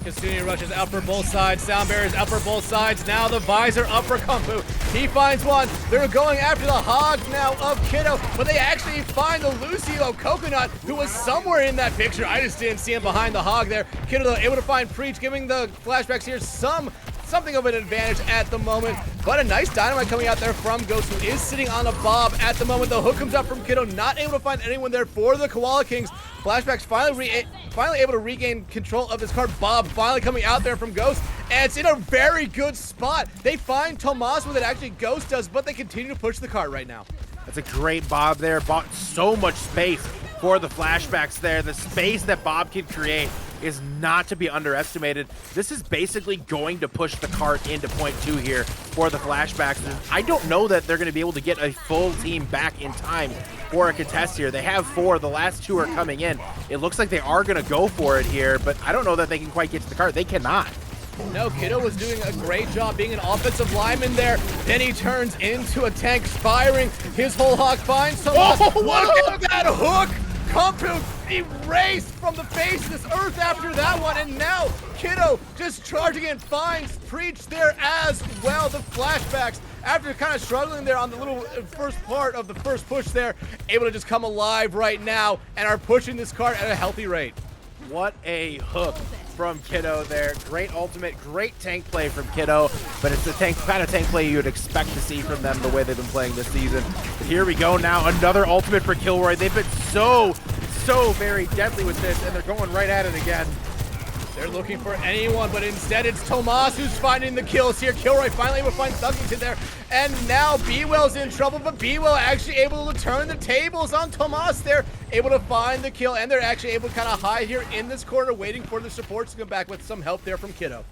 Kitsune Rush is out for both sides. Sound Barrier is out for both sides. Now the Visor up for Kumpu. He finds one. They're going after the Hog now of Kiddo, but they actually find the Lucio Coconut, who was somewhere in that picture. I just didn't see him behind the Hog there. Kiddo, though, able to find Preach, giving the Flashbacks here something of an advantage at the moment, but a nice dynamite coming out there from Ghost, who is sitting on a Bob at the moment. The hook comes up from Kiddo, not able to find anyone there for the Koala Kings. Flashbacks finally able to regain control of this card. Bob finally coming out there from Ghost, and it's in a very good spot. They find Tomas with it, actually Ghost does, but they continue to push the cart right now. That's a great Bob there, bought so much space for the Flashbacks there. The space that Bob can create is not to be underestimated. This is basically going to push the cart into point 2 here for the Flashbacks. And I don't know that they're going to be able to get a full team back in time for a contest here. They have 4. The last 2 are coming in. It looks like they are going to go for it here, but I don't know that they can quite get to the cart. They cannot. No, Kiddo was doing a great job being an offensive lineman there. Then he turns into a tank, firing his whole Hawk, finds Tomas. Look at that hook! Kumpu erased from the face of this earth after that one, and now Kiddo just charging in, finds Preach there as well. The Flashbacks, after kind of struggling there on the little first part of the first push there, able to just come alive right now and are pushing this cart at a healthy rate. What a hook from Kiddo there. Great ultimate, great tank play from Kiddo, but it's the kind of tank play you would expect to see from them the way they've been playing this season. But here we go now, another ultimate for Kilroy. They've been so very deadly with this, and they're going right at it again. They're looking for anyone, but instead it's Tomas who's finding the kills here. Kilroy finally able to find Thuggington there, and now B-Well's in trouble, but B-Well actually able to turn the tables on Tomas there, able to find the kill, and they're actually able to kind of hide here in this corner, waiting for the supports to come back with some help there from Kiddo.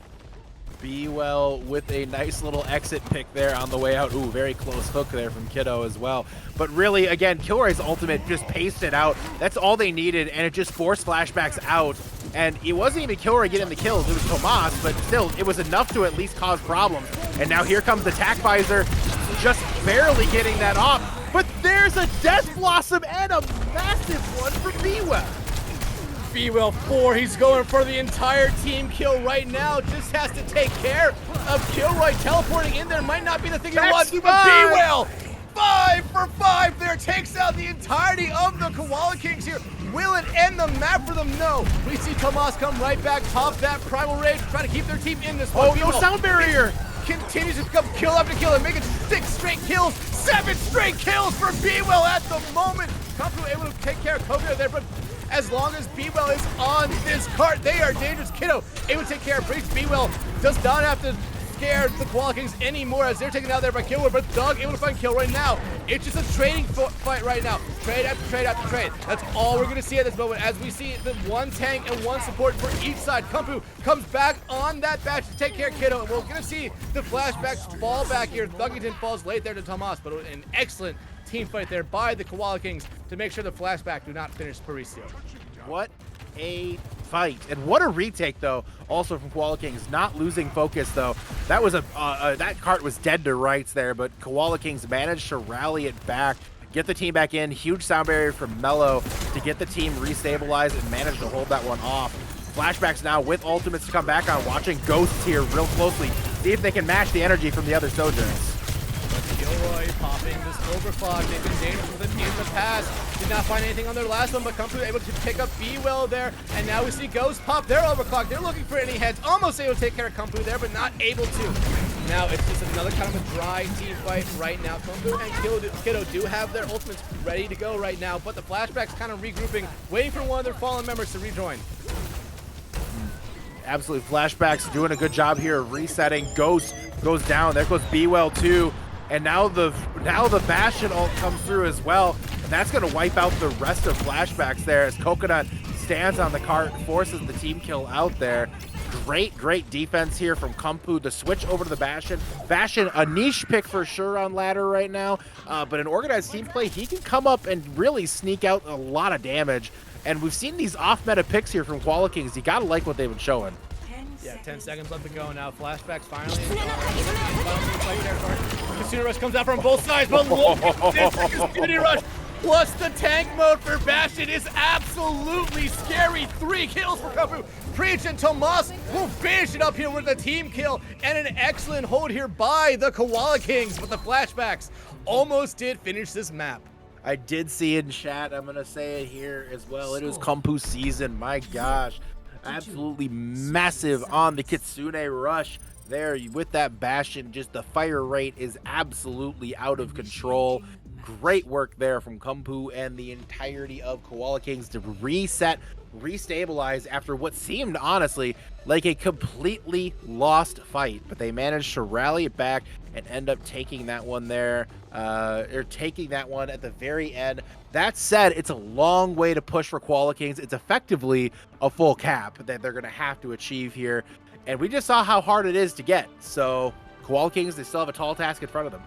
B-Well with a nice little exit pick there on the way out. Ooh, very close hook there from Kiddo as well. But really, again, Kilroy's ultimate just paced it out. That's all they needed, and it just forced Flashbacks out. And it wasn't even Kilroy getting the kills, it was Tomas, but still, it was enough to at least cause problems. And now here comes the Tack Visor, just barely getting that off. But there's a Death Blossom and a massive one for B-Well. B-Well 4, he's going for the entire team kill right now, just has to take care of Kilroy. Teleporting in there might not be the thing you want to, but B-Well, 5 for 5 there, takes out the entirety of the Koala Kings here. Will it end the map for them? No. We see Tomas come right back, pop that Primal Rage, try to keep their team in this one. Oh, no Sound Barrier! Continues to become kill after kill and make it 6 straight kills, 7 straight kills for B-Well at the moment. Kumpu able to take care of Coconut there, but as long as B-Well is on this cart, they are dangerous. Kiddo able to take care of Breach. B-Well does not have to scare the Koala Kings anymore as they're taken out there by Killwood, but Doug able to find kill right now. It's just a trading fight right now. Trade after trade after trade. That's all we're going to see at this moment as we see the one tank and one support for each side. Kumpu comes back on that batch to take care of Kiddo. And we're going to see the Flashbacks fall back here. Thuggington falls late there to Tomas, but an excellent team fight there by the Koala Kings to make sure the Flashback do not finish Paricio. What a fight, and what a retake though also from Koala Kings, not losing focus though. That was that cart was dead to rights there, but Koala Kings managed to rally it back, get the team back in. Huge sound barrier from Mello to get the team restabilized and manage to hold that one off. Flashbacks now with ultimates to come back on, watching Ghosts here real closely, see if they can match the energy from the other Sojourners. Gilroy popping this overclock. They've been dangerous with it in the past. Did not find anything on their last one, but Kumpu able to pick up B-Well there. And now we see Ghost pop their overclock. They're looking for any heads. Almost able to take care of Kumpu there, but not able to. Now it's just another kind of a dry team fight right now. Kumpu and Kiddo do have their ultimates ready to go right now, but the Flashbacks kind of regrouping, waiting for one of their fallen members to rejoin. Absolutely, Flashbacks doing a good job here of resetting. Ghost goes down. There goes B-Well too. And now the Bastion ult comes through as well. And that's going to wipe out the rest of Flashbacks there as Coconut stands on the cart and forces the team kill out there. Great defense here from Kumpu. The switch over to the Bastion. Bastion, a niche pick for sure on ladder right now. But an organized team play, he can come up and really sneak out a lot of damage. And we've seen these off-meta picks here from Koala Kings. You got to like what they've been showing. Yeah, 10 seconds left to go now. Flashbacks finally in fight territory. Kasuna Rush comes out from both sides, but look at this Kasuna Rush plus the tank mode for Bastion is absolutely scary. 3 kills for Kumpu. Preach and Tomas will finish it up here with a team kill and an excellent hold here by the Koala Kings, but the Flashbacks almost did finish this map. I did see it in chat. I'm going to say it here as well. It was Kumpu season. My gosh. Absolutely massive on the Kitsune Rush there with that Bastion. Just the fire rate is absolutely out of control. Great work there from Kumpu and the entirety of Koala Kings to reset, restabilize after what seemed honestly like a completely lost fight, but they managed to rally it back and end up taking that one there, or taking that one at the very end. That said, it's a long way to push for Koala Kings. It's effectively a full cap that they're going to have to achieve here, and we just saw how hard it is to get. So Koala Kings, they still have a tall task in front of them.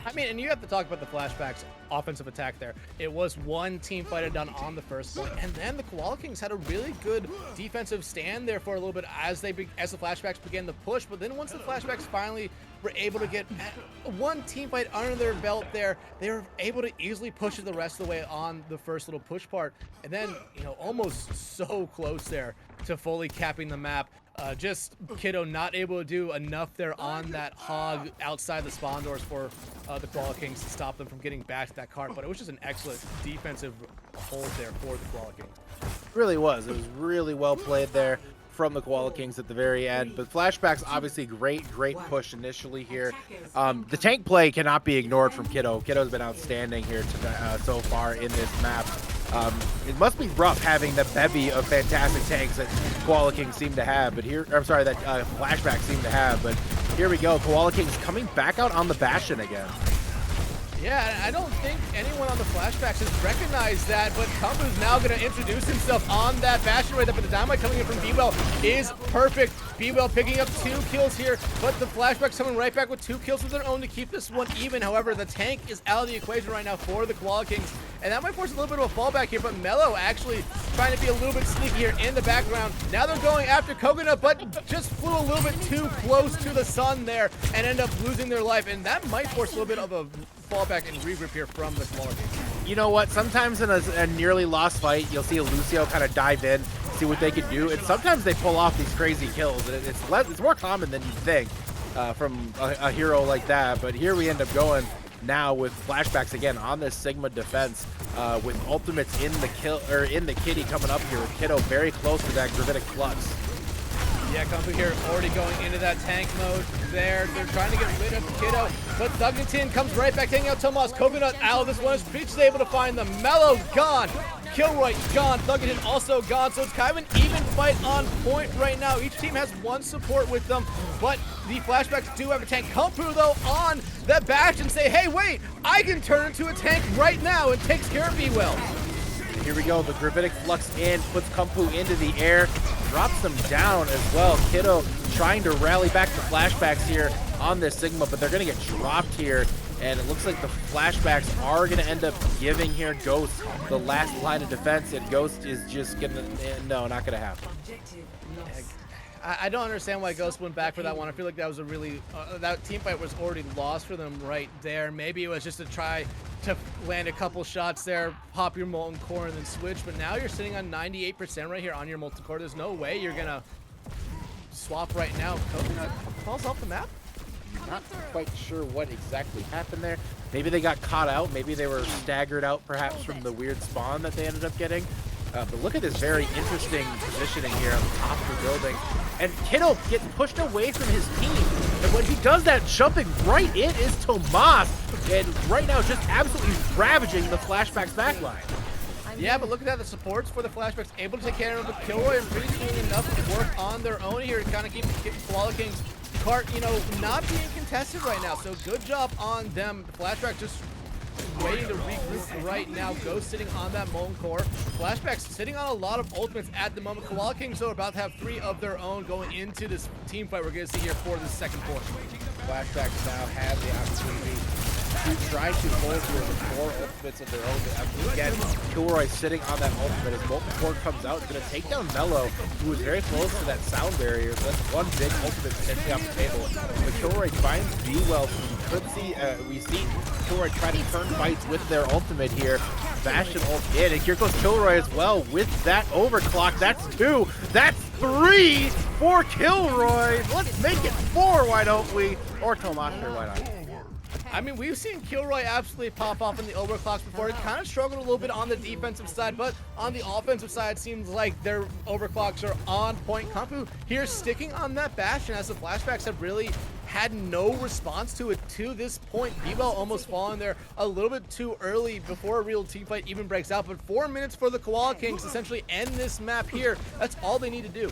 I mean, and you have to talk about the Flashbacks offensive attack there. It was one team fight done on the first point, and then the Koala Kings had a really good defensive stand there for a little bit as the Flashbacks began to push. But then once the Flashbacks finally were able to get one team fight under their belt there, they were able to easily push it the rest of the way on the first little push part. And then, you know, almost so close there to fully capping the map. Just Kiddo not able to do enough there on that hog outside the spawn doors for the Koala Kings to stop them from getting back to that cart. But it was just an excellent defensive hold there for the Koala Kings. It really was. It was really well played there from the Koala Kings at the very end. But Flashbacks, obviously great push initially here. The tank play cannot be ignored from Kiddo. Kiddo's been outstanding here so far in this map. It must be rough having the bevy of fantastic tanks that Koala Kings seem to have, but here, I'm sorry, that Flashbacks seem to have, but here we go. Koala Kings coming back out on the Bastion again. Yeah, I don't think anyone on the Flashbacks has recognized that, but Kumpu's now going to introduce himself on that Bastion right there, but the dynamite coming in from B-Well is perfect. B-Well picking up 2 kills here, but the Flashbacks coming right back with 2 kills of their own to keep this one even. However, the tank is out of the equation right now for the Koala Kings, and that might force a little bit of a fallback here, but Mello actually trying to be a little bit sneaky here in the background. Now they're going after Coconut, but just flew a little bit too close to the sun there and end up losing their life, and that might force a little bit of a fallback and regroup here from the Koala Kings. You know what? Sometimes in a nearly lost fight, you'll see a Lucio kind of dive in, see what they can do, and sometimes they pull off these crazy kills. And it's more common than you think from a hero like that. But here we end up going now with Flashbacks again on this Sigma defense with ultimates in the kitty coming up here with Kiddo very close to that Gravitic Flux. Yeah, Kumpu here already going into that tank mode there. They're trying to get rid of Kiddo, but Thuggington comes right back, taking out Tomas. Coconut out of this one. Peach is able to find the Mellow gone. Kilroy gone, Thuggington also gone, so it's kind of an even fight on point right now. Each team has one support with them, but the Flashbacks do have a tank. Kumpu, though, on the bash and say, hey, wait, I can turn into a tank right now and takes care of B-Well. Here we go, the Gravitic Flux in, puts Kumpu into the air, drops them down as well. Kiddo trying to rally back the Flashbacks here on this Sigma, but they're gonna get dropped here. And it looks like the Flashbacks are going to end up giving here Ghost the last line of defense, and Ghost is just going to, no, not going to happen. I don't understand why Ghost went back for that one. I feel like that was a really, that team fight was already lost for them right there. Maybe it was just to try to land a couple shots there, pop your Molten Core, and then switch. But now you're sitting on 98% right here on your Molten Core. There's no way you're going to swap right now. Coconut falls off the map? Not quite sure what exactly happened there. Maybe they got caught out. Maybe they were staggered out perhaps from the weird spawn that they ended up getting. But look at this very interesting positioning here on the top of the building. And Kiddo gets pushed away from his team. And when he does that, jumping right in is Tomas. And right now just absolutely ravaging the Flashbacks backline. Yeah, but look at that. The supports for the Flashbacks able to take care of the Kilroy and pretty doing enough work on their own here to kind of keep the Koala Kings cart, you know, not being contested right now. So good job on them. The Flashbacks just waiting to regroup right now. Ghost sitting on that Molten Core. Flashbacks sitting on a lot of ultimates at the moment. Koala Kings, though, are about to have 3 of their own going into this team fight we're going to see here for the second quarter. Flashbacks now have the opportunity to try to hold here with 4 ultimates of their own. Again, Kilroy sitting on that ultimate as Molten Core comes out. It's going to take down Mello, who is very close to that sound barrier. So that's one big ultimate potentially off the table. But Kilroy finds B-Well. We've seen Kilroy try to turn fights with their ultimate here. Bastion ult in, and here goes Kilroy as well with that overclock. That's 2. That's 3 for Kilroy. Let's make it 4, why don't we? Or Tomas, sure, why not? I mean, we've seen Kilroy absolutely pop off in the overclocks before. It kind of struggled a little bit on the defensive side, but on the offensive side, it seems like their overclocks are on point. Kumpu here sticking on that Bastion as the Flashbacks have really had no response to it to this point. B-Well almost falling there a little bit too early before a real team fight even breaks out, but 4 minutes for the Koala Kings to essentially end this map here. That's all they need to do.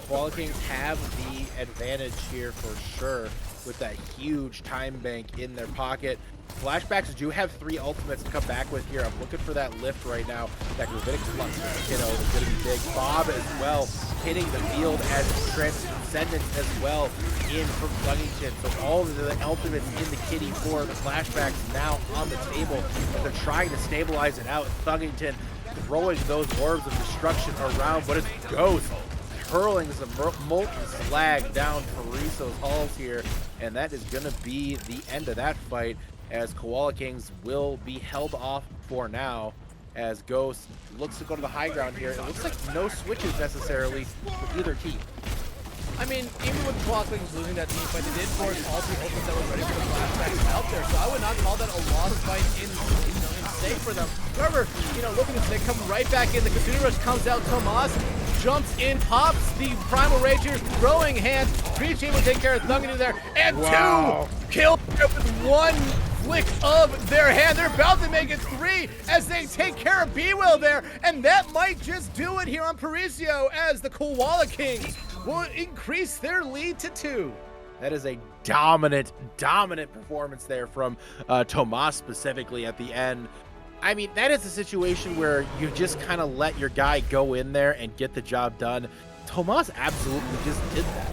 Koala Kings have the advantage here for sure with that huge time bank in their pocket. Flashbacks do have 3 ultimates to come back with here. I'm looking for that lift right now. That Gravitic Flux, you know, is going to be big. Bob as well, hitting the field as Transcendence as well in from Thuggington. So all of the ultimates in the kitty for the Flashbacks now on the table, but they're trying to stabilize it out. Thuggington throwing those orbs of destruction around, but it's Ghost hurling some molten slag down Pariso's halls here, and that is going to be the end of that fight, as Koala Kings will be held off for now, as Ghost looks to go to the high ground here. It looks like no switches necessarily for either team. I mean, even with Koala Kings losing that team fight, they did force all 3 ultimates that were ready for the Flashbacks out there, so I would not call that a lot of fight in stake for them. However, you know, look at this, they come right back in. The Kasumi Rush comes out. Tomas jumps in, pops the Primal Rager's throwing hand. Preach team will take care of Thuggington there, and 2 kills with 1 flick of their hand. They're about to make it 3 as they take care of B-Well there, and that might just do it here on Pariso as the Koala Kings will increase their lead to 2. That is a dominant performance there from Tomas specifically at the end. I mean, that is a situation where you just kind of let your guy go in there and get the job done. Tomas absolutely just did that.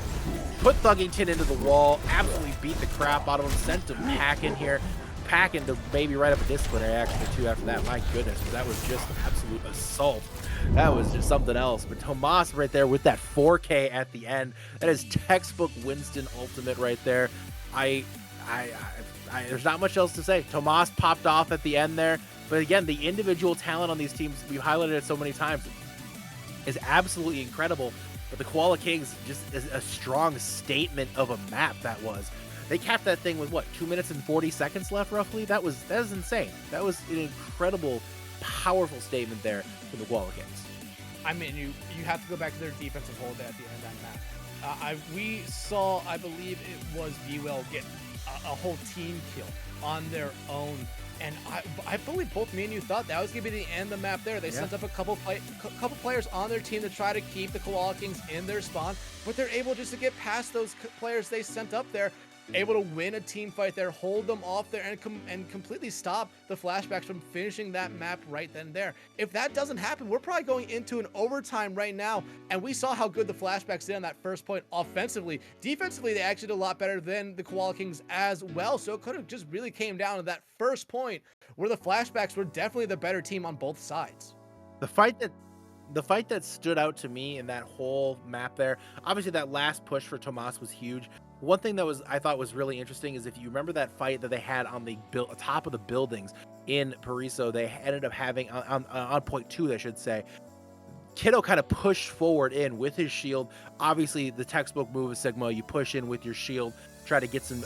Put Thuggington into the wall, absolutely beat the crap out of him, sent him packing here. Packing to maybe right up a disciplinary actually too after that. My goodness, that was just an absolute assault. That was just something else. But Tomas right there with that 4K at the end. That is textbook Winston ultimate right there. There's not much else to say. Tomas popped off at the end there. But again, the individual talent on these teams, we've highlighted it so many times, is absolutely incredible. But the Koala Kings just is a strong statement of a map that was. They capped that thing with what, 2 minutes and 40 seconds left roughly? That was insane. That was an incredible, powerful statement there for the Koala Kings. I mean, you have to go back to their defensive hold at the end of that map. We saw, I believe it was B-Well get a whole team kill on their own. And I believe both me and you thought that was going to be the end of the map there. They sent up a couple players on their team to try to keep the Koala Kings in their spawn, but they're able just to get past those players they sent up there, able to win a team fight there, hold them off there, and completely stop the Flashbacks from finishing that map right then and there. If that doesn't happen, we're probably going into an overtime right now, and we saw how good the Flashbacks did on that first point offensively. Defensively, they actually did a lot better than the Koala Kings as well, so it could have just really came down to that first point where the Flashbacks were definitely the better team on both sides. The fight that stood out to me in that whole map there, obviously that last push for Tomas was huge. One thing that I thought was really interesting is if you remember that fight that they had on the top of the buildings in Paraiso, they ended up having on point 2, I should say. Kiddo kind of pushed forward in with his shield. Obviously, the textbook move of Sigma, you push in with your shield, try to get some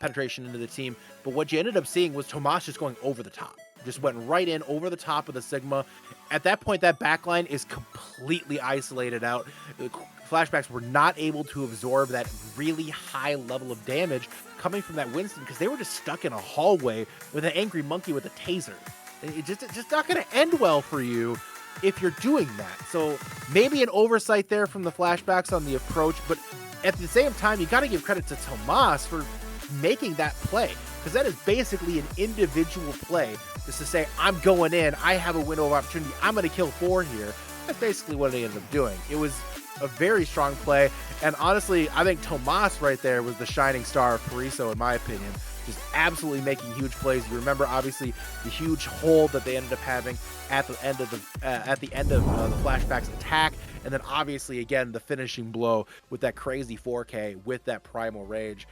penetration into the team. But what you ended up seeing was Tomas just going over the top. Just went right in over the top of the Sigma. At that point, that backline is completely isolated out. The Flashbacks were not able to absorb that really high level of damage coming from that Winston because they were just stuck in a hallway with an angry monkey with a taser. It's just not going to end well for you if you're doing that. So maybe an oversight there from the Flashbacks on the approach, but at the same time, you got to give credit to Tomas for making that play, because that is basically an individual play. Just to say, I'm going in, I have a window of opportunity, I'm going to kill 4 here. That's basically what they ended up doing. It was a very strong play, and honestly, I think Tomas right there was the shining star of Paraiso, in my opinion. Just absolutely making huge plays. You remember, obviously, the huge hold that they ended up having at the end of the Flashbacks attack, and then obviously again the finishing blow with that crazy 4K with that Primal Rage.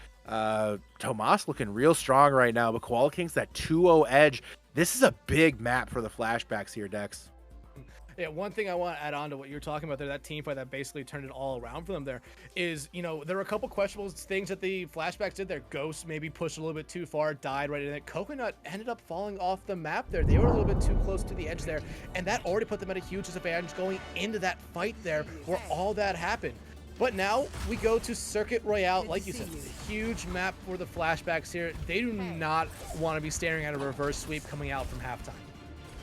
Tomas looking real strong right now, but Koala Kings that 2-0 edge. This is a big map for the Flashbacks here, Dex. Yeah, one thing I want to add on to what you're talking about there, that team fight that basically turned it all around for them there, is, you know, there were a couple questionable things that the Flashbacks did there. Ghost maybe pushed a little bit too far, died right in it. Coconut ended up falling off the map there. They were a little bit too close to the edge there, and that already put them at a huge disadvantage going into that fight there where all that happened. But now we go to Circuit Royale. Like you said, a huge map for the Flashbacks here. They do not want to be staring at a reverse sweep coming out from halftime.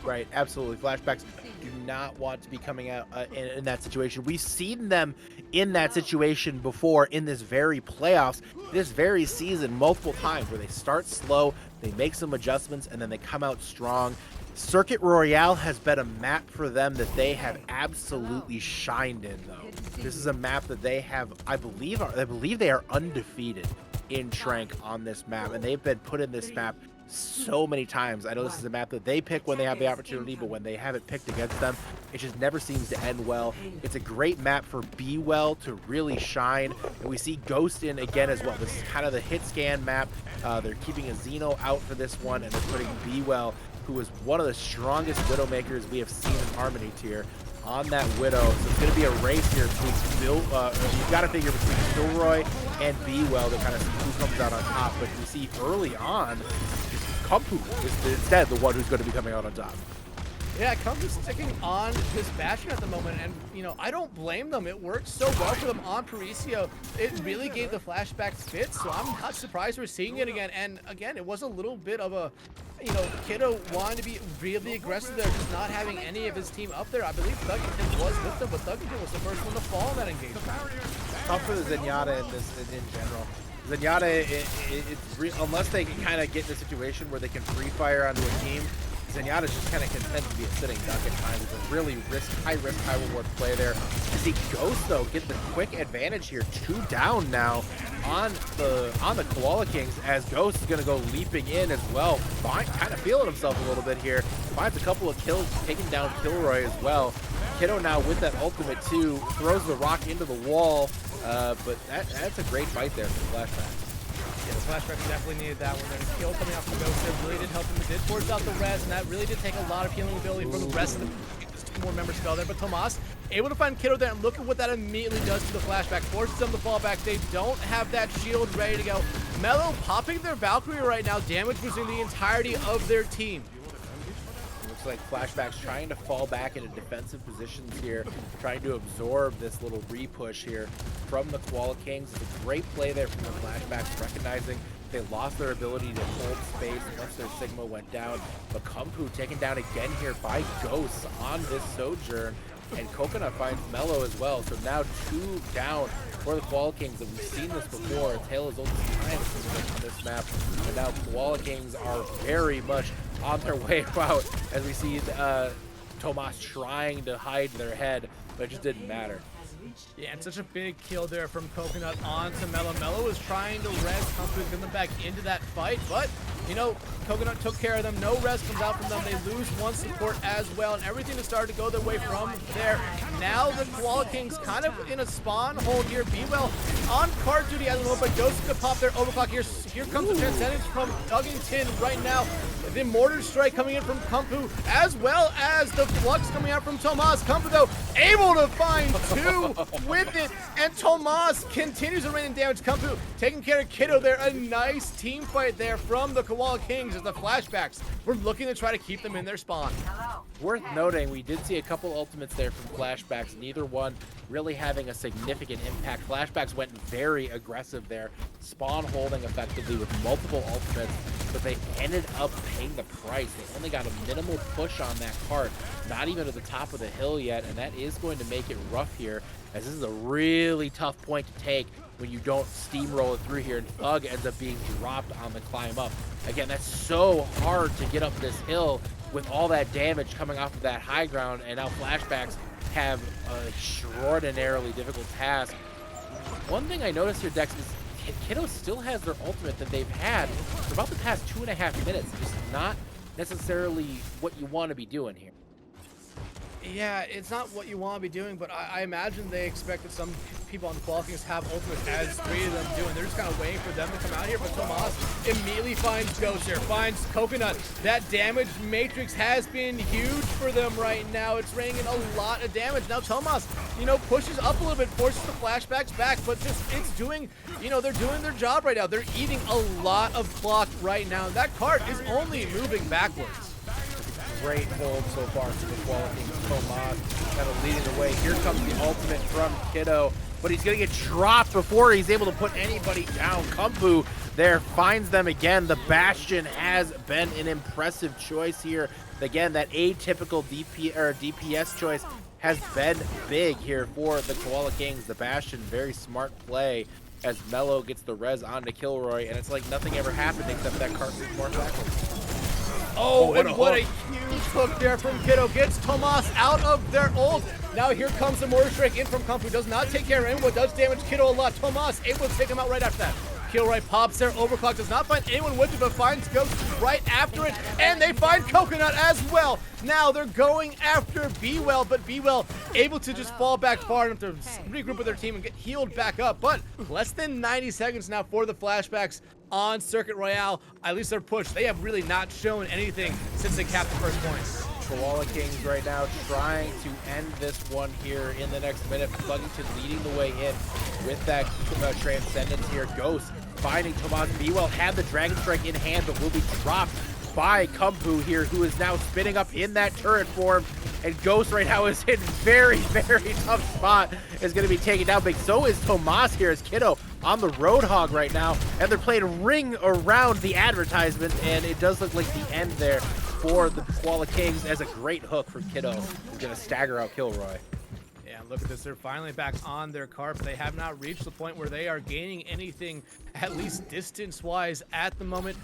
Right, absolutely. Flashbacks do not want to be coming out in that situation. We've seen them in that situation before in this very playoffs, this very season, multiple times, where they start slow, they make some adjustments, and then they come out strong. Circuit Royale has been a map for them that they have absolutely shined in, though. This is a map that they have, I believe they are undefeated in Trank on this map, and they've been put in this map so many times. I know this is a map that they pick when they have the opportunity, but when they have it picked against them, it just never seems to end well. It's a great map for Be Well to really shine, and we see Ghost in again as well. This is kind of the hit scan map. They're keeping a Xeno out for this one, and they're putting Be Well, who is one of the strongest Widowmakers we have seen in Harmony tier, on that Widow. So it's going to be a race here between you've got to figure between Kilroy and Be Well to kind of see who comes out on top. But we see early on, Kumpu is instead the one who's going to be coming out on top. Yeah, Kumpu's sticking on his Bastion at the moment, and, you know, I don't blame them. It worked so well for them on Paraiso. It really gave the Flashbacks fits, so I'm not surprised we're seeing it again. And, again, it was a little bit of a, you know, Kiddo wanting to be really aggressive there, just not having any of his team up there. I believe Thuggington was with them, but Thuggington was the first one to fall in that engagement. Tough for the Zenyatta in general. Zenyatta, unless they can kind of get in a situation where they can free fire onto a team, Zenyatta's just kind of content to be a sitting duck at times. It's a really high risk, high reward play there. To see Ghost though get the quick advantage here, 2 down now on the Koala Kings, as Ghost is going to go leaping in as well. Kind of feeling himself a little bit here. Finds a couple of kills, taking down Kilroy as well. Kiddo now with that ultimate too, throws the rock into the wall, but that's a great fight there for the Flashbacks. Yeah, the Flashbacks definitely needed that one. The kill coming off from Ghost there really did help them. It did force out the res, and that really did take a lot of healing ability from the rest of the just 2 more members fell there. But Tomas able to find Kiddo there, and look at what that immediately does to the Flashback. Forces them to fall back. They don't have that shield ready to go. Mellow popping their Valkyrie right now, damage boosting the entirety of their team. Looks like Flashbacks trying to fall back into defensive positions here, trying to absorb this little re-push here from the Koala Kings. It's a great play there from the Flashbacks, recognizing They lost their ability to hold space once their Sigma went down. But Kumpu taken down again here by Ghosts on this Sojourn. And Coconut finds Mellow as well. So now 2 down for the Koala Kings. And we've seen this before. Tail is only time on this map. And now Koala Kings are very much on their way out as we see Tomas trying to hide their head, but it just didn't matter. Yeah, and such a big kill there from Coconut onto Mellow. Mellow was trying to res Kumpu, get them back into that fight, but, you know, Coconut took care of them. No res comes out from them. They lose one support as well, and everything is starting to go their way from there. Now the Koala Kings kind of in a spawn hold here. B-Well on card duty as well, but Ghost could pop their overclock here. Here comes the Transcendence from Duggington right now. The Mortar Strike coming in from Kumpu, as well as the Flux coming out from Tomas. Kumpu, though, able to find 2 with it, and Tomas continues to rain in damage. Kumpu taking care of Kiddo there. A nice team fight there from the Koala Kings as the Flashbacks were looking to try to keep them in their spawn. Worth noting, we did see a couple ultimates there from Flashbacks, neither one really having a significant impact. Flashbacks went very aggressive there, spawn holding effectively with multiple ultimates, but they ended up paying the price. They only got a minimal push on that cart, not even to the top of the hill yet, and that is going to make it rough here, as this is a really tough point to take when you don't steamroll it through here, and Thug ends up being dropped on the climb up. Again, that's so hard to get up this hill with all that damage coming off of that high ground, and now Flashbacks have an extraordinarily difficult task. One thing I noticed here, Dex, is Kiddo still has their ultimate that they've had for about the past 2.5 minutes. It's not necessarily what you want to be doing here. Yeah, it's not what you want to be doing, but I imagine they expected some people on the Koala Kings to have ultimates, as 3 of them do, and they're just kind of waiting for them to come out here. But Tomas immediately finds Ghost here, finds Coconut. That damage matrix has been huge for them right now. It's raining in a lot of damage. Now Tomas, you know, pushes up a little bit, forces the Flashbacks back, but just it's doing, you know, they're doing their job right now. They're eating a lot of clock right now. That cart is only moving backwards. Great hold so far for the Koala Kings. Tomas kind of leading the way. Here comes the ultimate from Kiddo, but he's going to get dropped before he's able to put anybody down. Kumpu there finds them again. The Bastion has been an impressive choice here. Again, that atypical DPS choice has been big here for the Koala Kings. The Bastion, very smart play as Mellow gets the res onto Kilroy, and it's like nothing ever happened except that cart moves more backwards. Oh, and what a huge hook there from Kiddo. Gets Tomas out of their ult. Now here comes the Mortar Strike in from Kumpu. Does not take care of him, but does damage Kiddo a lot. Tomas able to take him out right after that. Kilroy pops their overclock, does not find anyone with it, but finds Ghost right after it, and they find Coconut as well. Now they're going after B-Well, but B-Well able to just fall back far enough to regroup with their team and get healed back up. But less than 90 seconds now for the Flashbacks on Circuit Royale. At least they're pushed. They have really not shown anything since they capped the first points. Koala Kings right now trying to end this one here in the next minute. Pluggington leading the way in with that Transcendence here. Ghost finding Tomas. B-Well had the Dragon Strike in hand, but will be dropped by Kumpu here, who is now spinning up in that turret form. And Ghost right now is in very, very tough spot. Is going to be taken down. But so is Tomas here as Kiddo on the Roadhog right now. And they're playing Ring around the advertisement. And it does look like the end there for the Koala Kings, as a great hook from Kiddo. He's going to stagger out Kilroy. Yeah, look at this. They're finally back on their cart, but they have not reached the point where they are gaining anything, at least distance-wise, at the moment.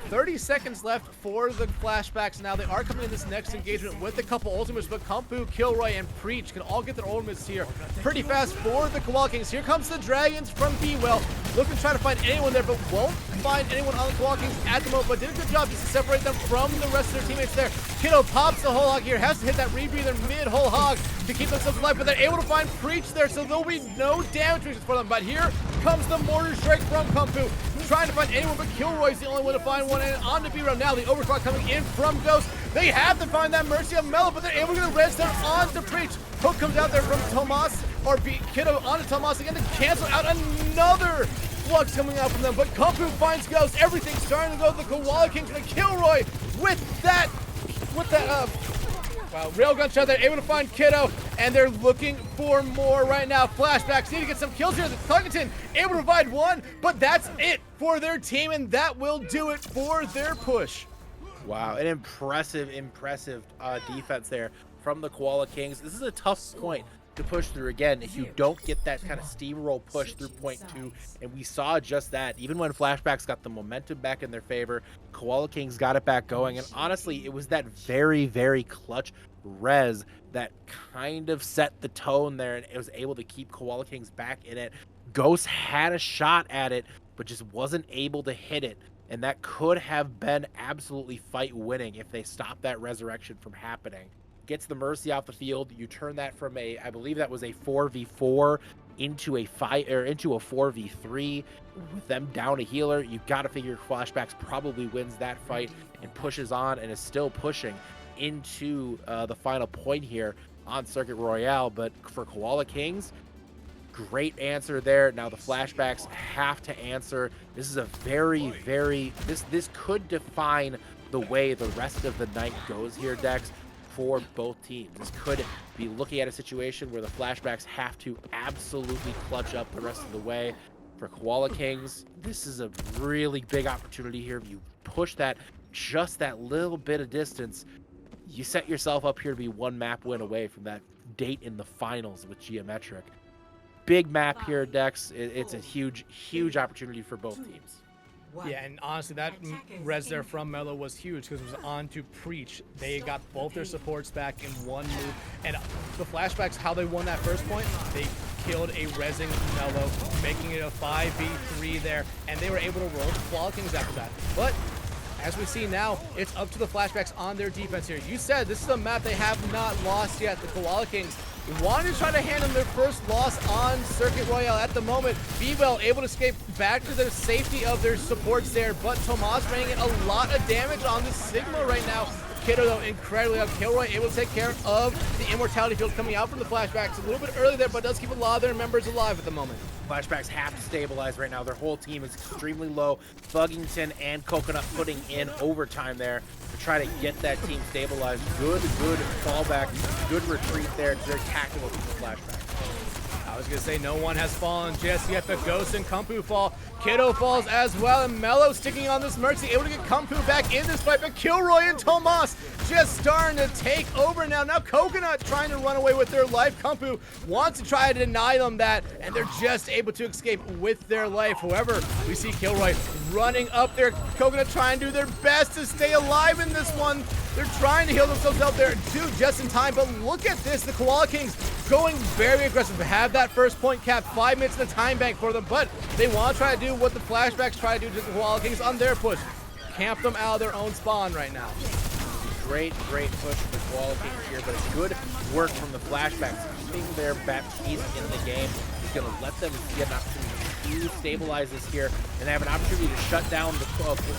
30 seconds left for the Flashbacks now. They are coming in this next engagement with a couple ultimates, but Kumpu, Kilroy, and Preach can all get their ultimates here pretty fast for the Koala Kings. Here comes the Dragons from B-Well. Looking to try to find anyone there, but won't find anyone on the Koala Kings at the moment, but did a good job just to separate them from the rest of their teammates there. Kiddo pops the whole hog here, has to hit that rebreather mid-whole hog to keep themselves alive, but they're able to find Preach there, so there'll be no damage reactions for them. But here comes the Mortar Strike from Kumpu, trying to find anyone, but Kilroy's the only one to find one, and on to B-Row now. The overclock coming in from Ghost. They have to find that Mercy of Mellow, but they're able to res them on to Preach. Hook comes out there from Tomas, or Kiddo onto Tomas again to cancel out another Flux coming out from them, but Kumpu finds Ghost. Everything's starting to go to the Koala Kings, and Kilroy with that railgun shot there, able to find Kiddo, and they're looking for more right now. Flashbacks need to get some kills here. Tuggington able to provide one, but that's it for their team, and that will do it for their push. Wow, an impressive defense there from the Koala Kings. This is a tough point to push through again if you don't get that kind of steamroll push through point 2, and we saw just that. Even when Flashbacks got the momentum back in their favor, Koala Kings got it back going, and honestly, it was that very clutch res that kind of set the tone there, and it was able to keep Koala Kings back in it. Ghost had a shot at it, but just wasn't able to hit it. And that could have been absolutely fight winning if they stopped that resurrection from happening. Gets the Mercy off the field. You turn that from I believe that was a 4v4 into a 4v3 with them down a healer. You got to figure Flashbacks probably wins that fight and pushes on and is still pushing into the final point here on Circuit Royale. But for Koala Kings, great answer there. Now the Flashbacks have to answer. This is a this could define the way the rest of the night goes here, Dex, for both teams. This could be looking at a situation where the Flashbacks have to absolutely clutch up the rest of the way. For Koala Kings, this is a really big opportunity here. If you push that just that little bit of distance, you set yourself up here to be one map win away from that date in the finals with Geometric. Big map here, Dex. It's a huge opportunity for both teams. Yeah, and honestly, that res there from Mello was huge because it was on to Preach. They got both their supports back in one move. And the Flashbacks, how they won that first point, they killed a resing Mello, making it a 5v3 there, and they were able to roll the Koala Kings after that. But as we see now, it's up to the Flashbacks on their defense here. You said this is a map they have not lost yet. The Koala Kings wanted to try to hand them their first loss on Circuit Royale at the moment. B-Well able to escape back to the safety of their supports there, but Tomas bringing in a lot of damage on the Sigma right now. Kiddo, though, incredibly up. Kilroy able to take care of the Immortality Field coming out from the Flashbacks a little bit early there, but does keep a lot of their members alive at the moment. Flashbacks have to stabilize right now. Their whole team is extremely low. Thuggington and Coconut putting in overtime there to try to get that team stabilized. Good fallback, good retreat there. It's very tactical from the Flashbacks. I was gonna say no one has fallen just yet. The Ghost and Kumpu fall. Kiddo falls as well, and Mello sticking on this Mercy, able to get Kumpu back in this fight, but Kilroy and Tomas just starting to take over now. Now Coconut trying to run away with their life. Kumpu wants to try to deny them that, and they're just able to escape with their life. However, we see Kilroy running up there. Coconut trying to do their best to stay alive in this one. They're trying to heal themselves out there, too, just in time, but look at this. The Koala Kings going very aggressive. They have that first point cap, 5 minutes in the time bank for them, but they want to try to do what the Flashbacks try to do to the Koala Kings on their push. Camp them out of their own spawn right now. Great push from the Koala Kings here, but it's good work from the Flashbacks, keeping their Baptiste in the game. He's going to let them get an opportunity to stabilize this here and have an opportunity to shut down the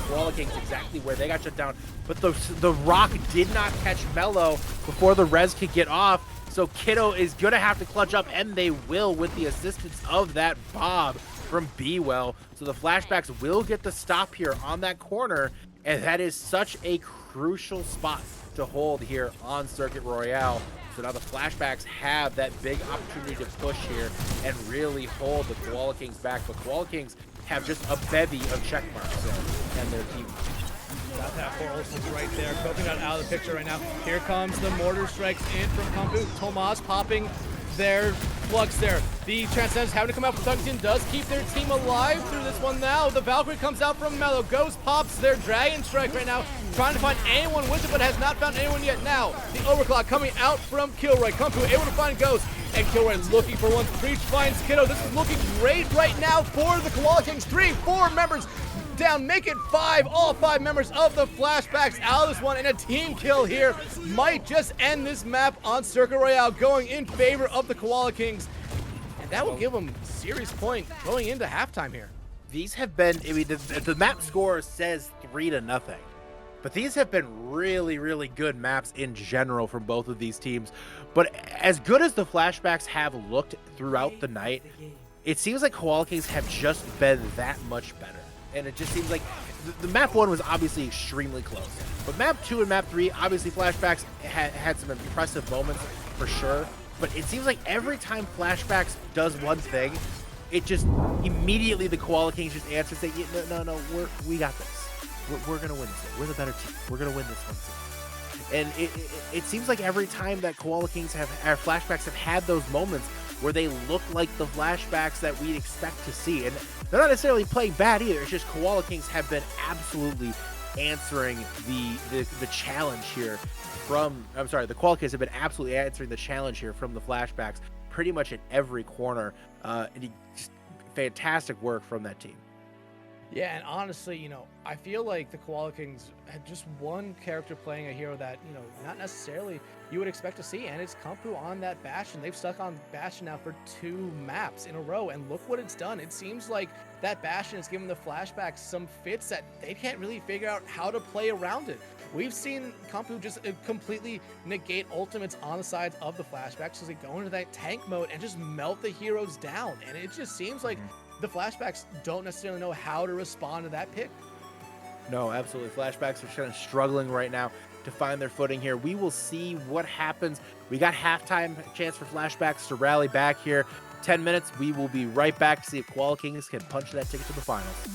Koala Kings exactly where they got shut down. But the rock did not catch Mello before the res could get off, so Kiddo is going to have to clutch up, and they will with the assistance of that Bob from B-Well. So the Flashbacks will get the stop here on that corner, and that is such a crucial spot to hold here on Circuit Royale. So now the Flashbacks have that big opportunity to push here and really hold the Koala Kings back. But Koala Kings have just a bevy of check marks and their team. Got that for Olsen's right there. Coconut out of the picture right now. Here comes the mortar strikes in from Kumpu. Tomas popping their flux there. The Transcendence having to come out from Tuggington does keep their team alive through this one now. The Valkyrie comes out from Mello. Ghost pops their Dragon Strike right now, trying to find anyone with it, but has not found anyone yet. Now, the Overclock coming out from Kilroy. Kumpu able to find Ghost, and Kilroy looking for one. Preach finds Kiddo. This is looking great right now for the Koala Kings. 4 members down, make it 5. All 5 members of the Flashbacks out of this one, and a team kill here might just end this map on Circuit Royale, going in favor of the Koala Kings, and that will give them serious point going into halftime here. These have been, I mean, the map score says 3-0, but these have been really good maps in general from both of these teams. But as good as the Flashbacks have looked throughout the night, it seems like Koala Kings have just been that much better. And it just seems like the map 1 was obviously extremely close, but map 2 and map 3, obviously Flashbacks had some impressive moments for sure. but it seems like every time Flashbacks does one thing, it just immediately the Koala Kings just answer saying, no, we got this. We're gonna win this. We're the better team. We're gonna win this one too. And it seems like every time that Koala Kings our Flashbacks have had those moments where they look like the Flashbacks that we'd expect to see, and they're not necessarily playing bad either. It's just Koala Kings have been absolutely answering the challenge here the Koala Kings have been absolutely answering the challenge here from the Flashbacks pretty much at every corner. And just fantastic work from that team. Yeah, and honestly, I feel like the Koala Kings had just one character playing a hero that, not necessarily you would expect to see, and it's Kumpu on that Bastion. They've stuck on Bastion now for 2 maps in a row, and look what it's done. It seems like that Bastion is giving the Flashbacks some fits that they can't really figure out how to play around it. We've seen Kumpu just completely negate ultimates on the sides of the Flashbacks as they go into that tank mode and just melt the heroes down, and it just seems like the Flashbacks don't necessarily know how to respond to that pick. No, absolutely. Flashbacks are kind of struggling right now to find their footing here. We will see what happens. We got halftime chance for Flashbacks to rally back here. 10 minutes. We will be right back to see if Koala Kings can punch that ticket to the finals.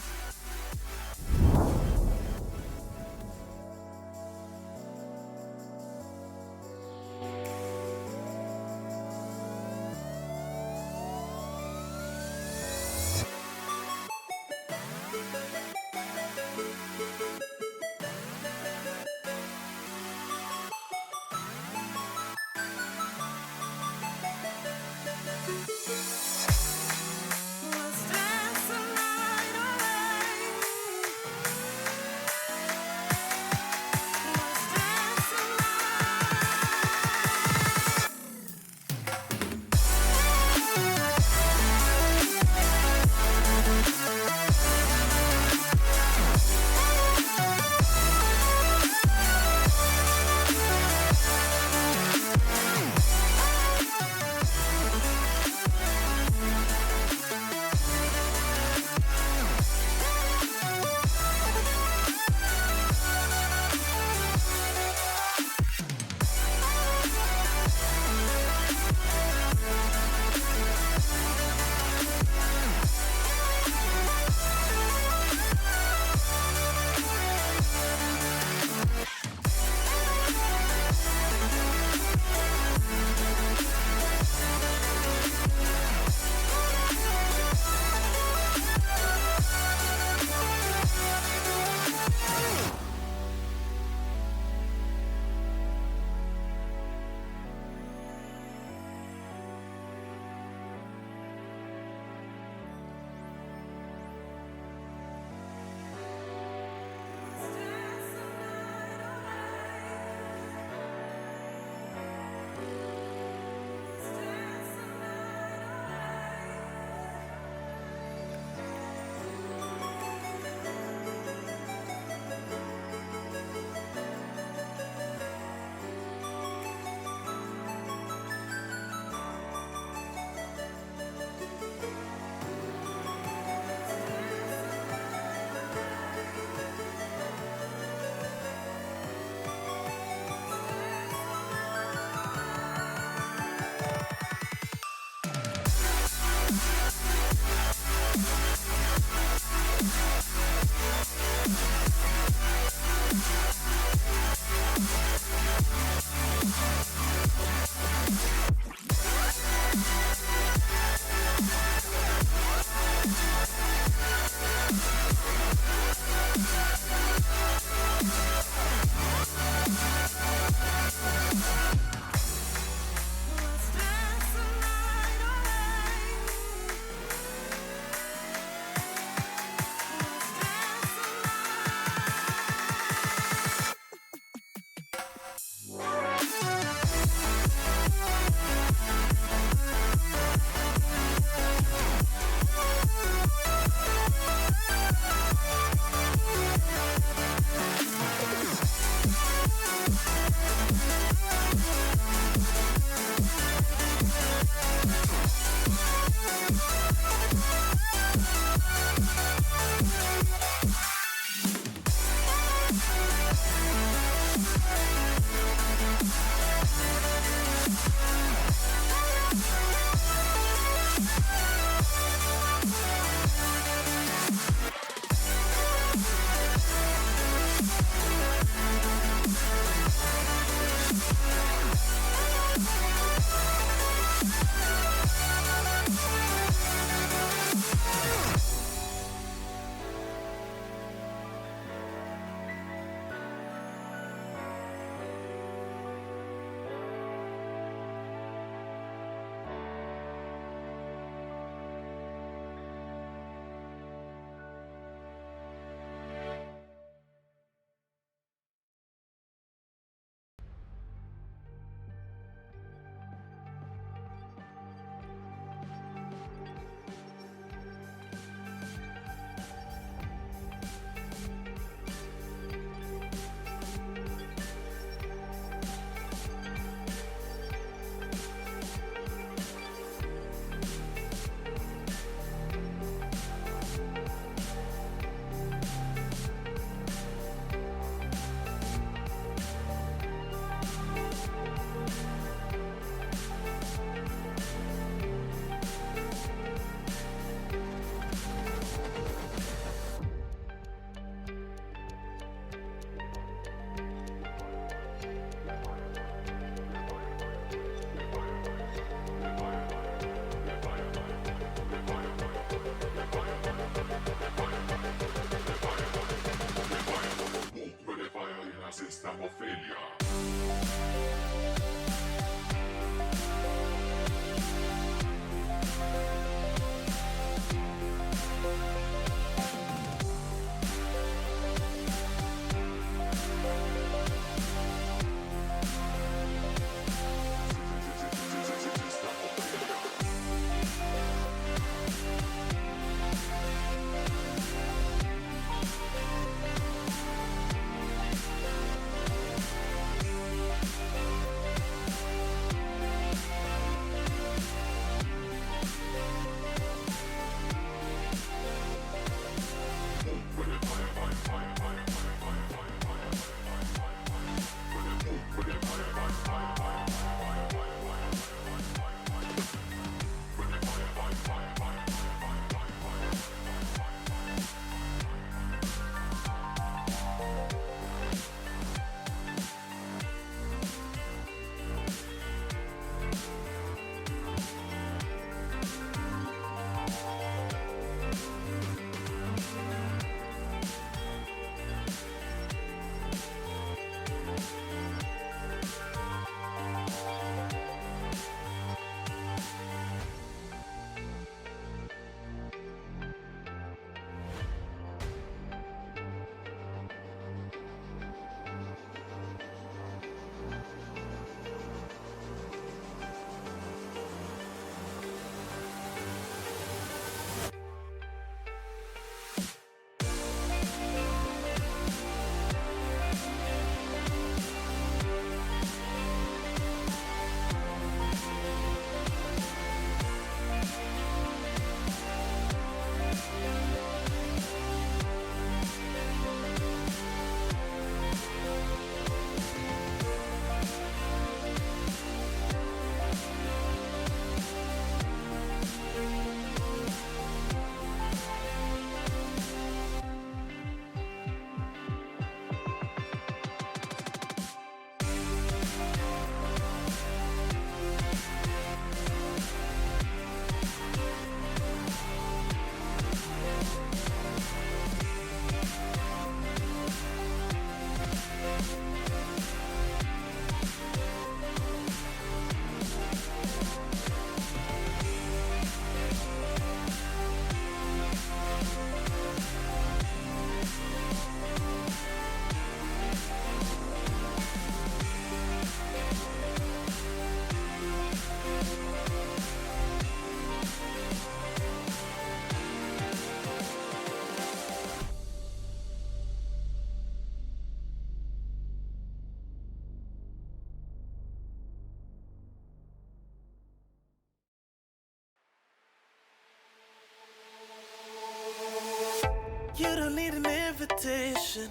You don't need an invitation.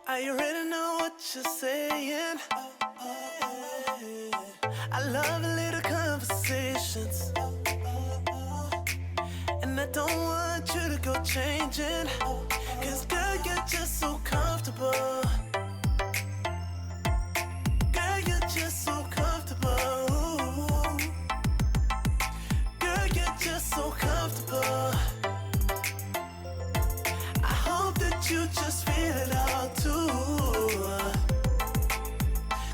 I already know what you're saying. I love a little conversations, and I don't want you to go changing. Cause girl, you're just so comfortable. Girl, you're just so comfortable. Girl, you're just so comfortable. I hope that you just feel it all too.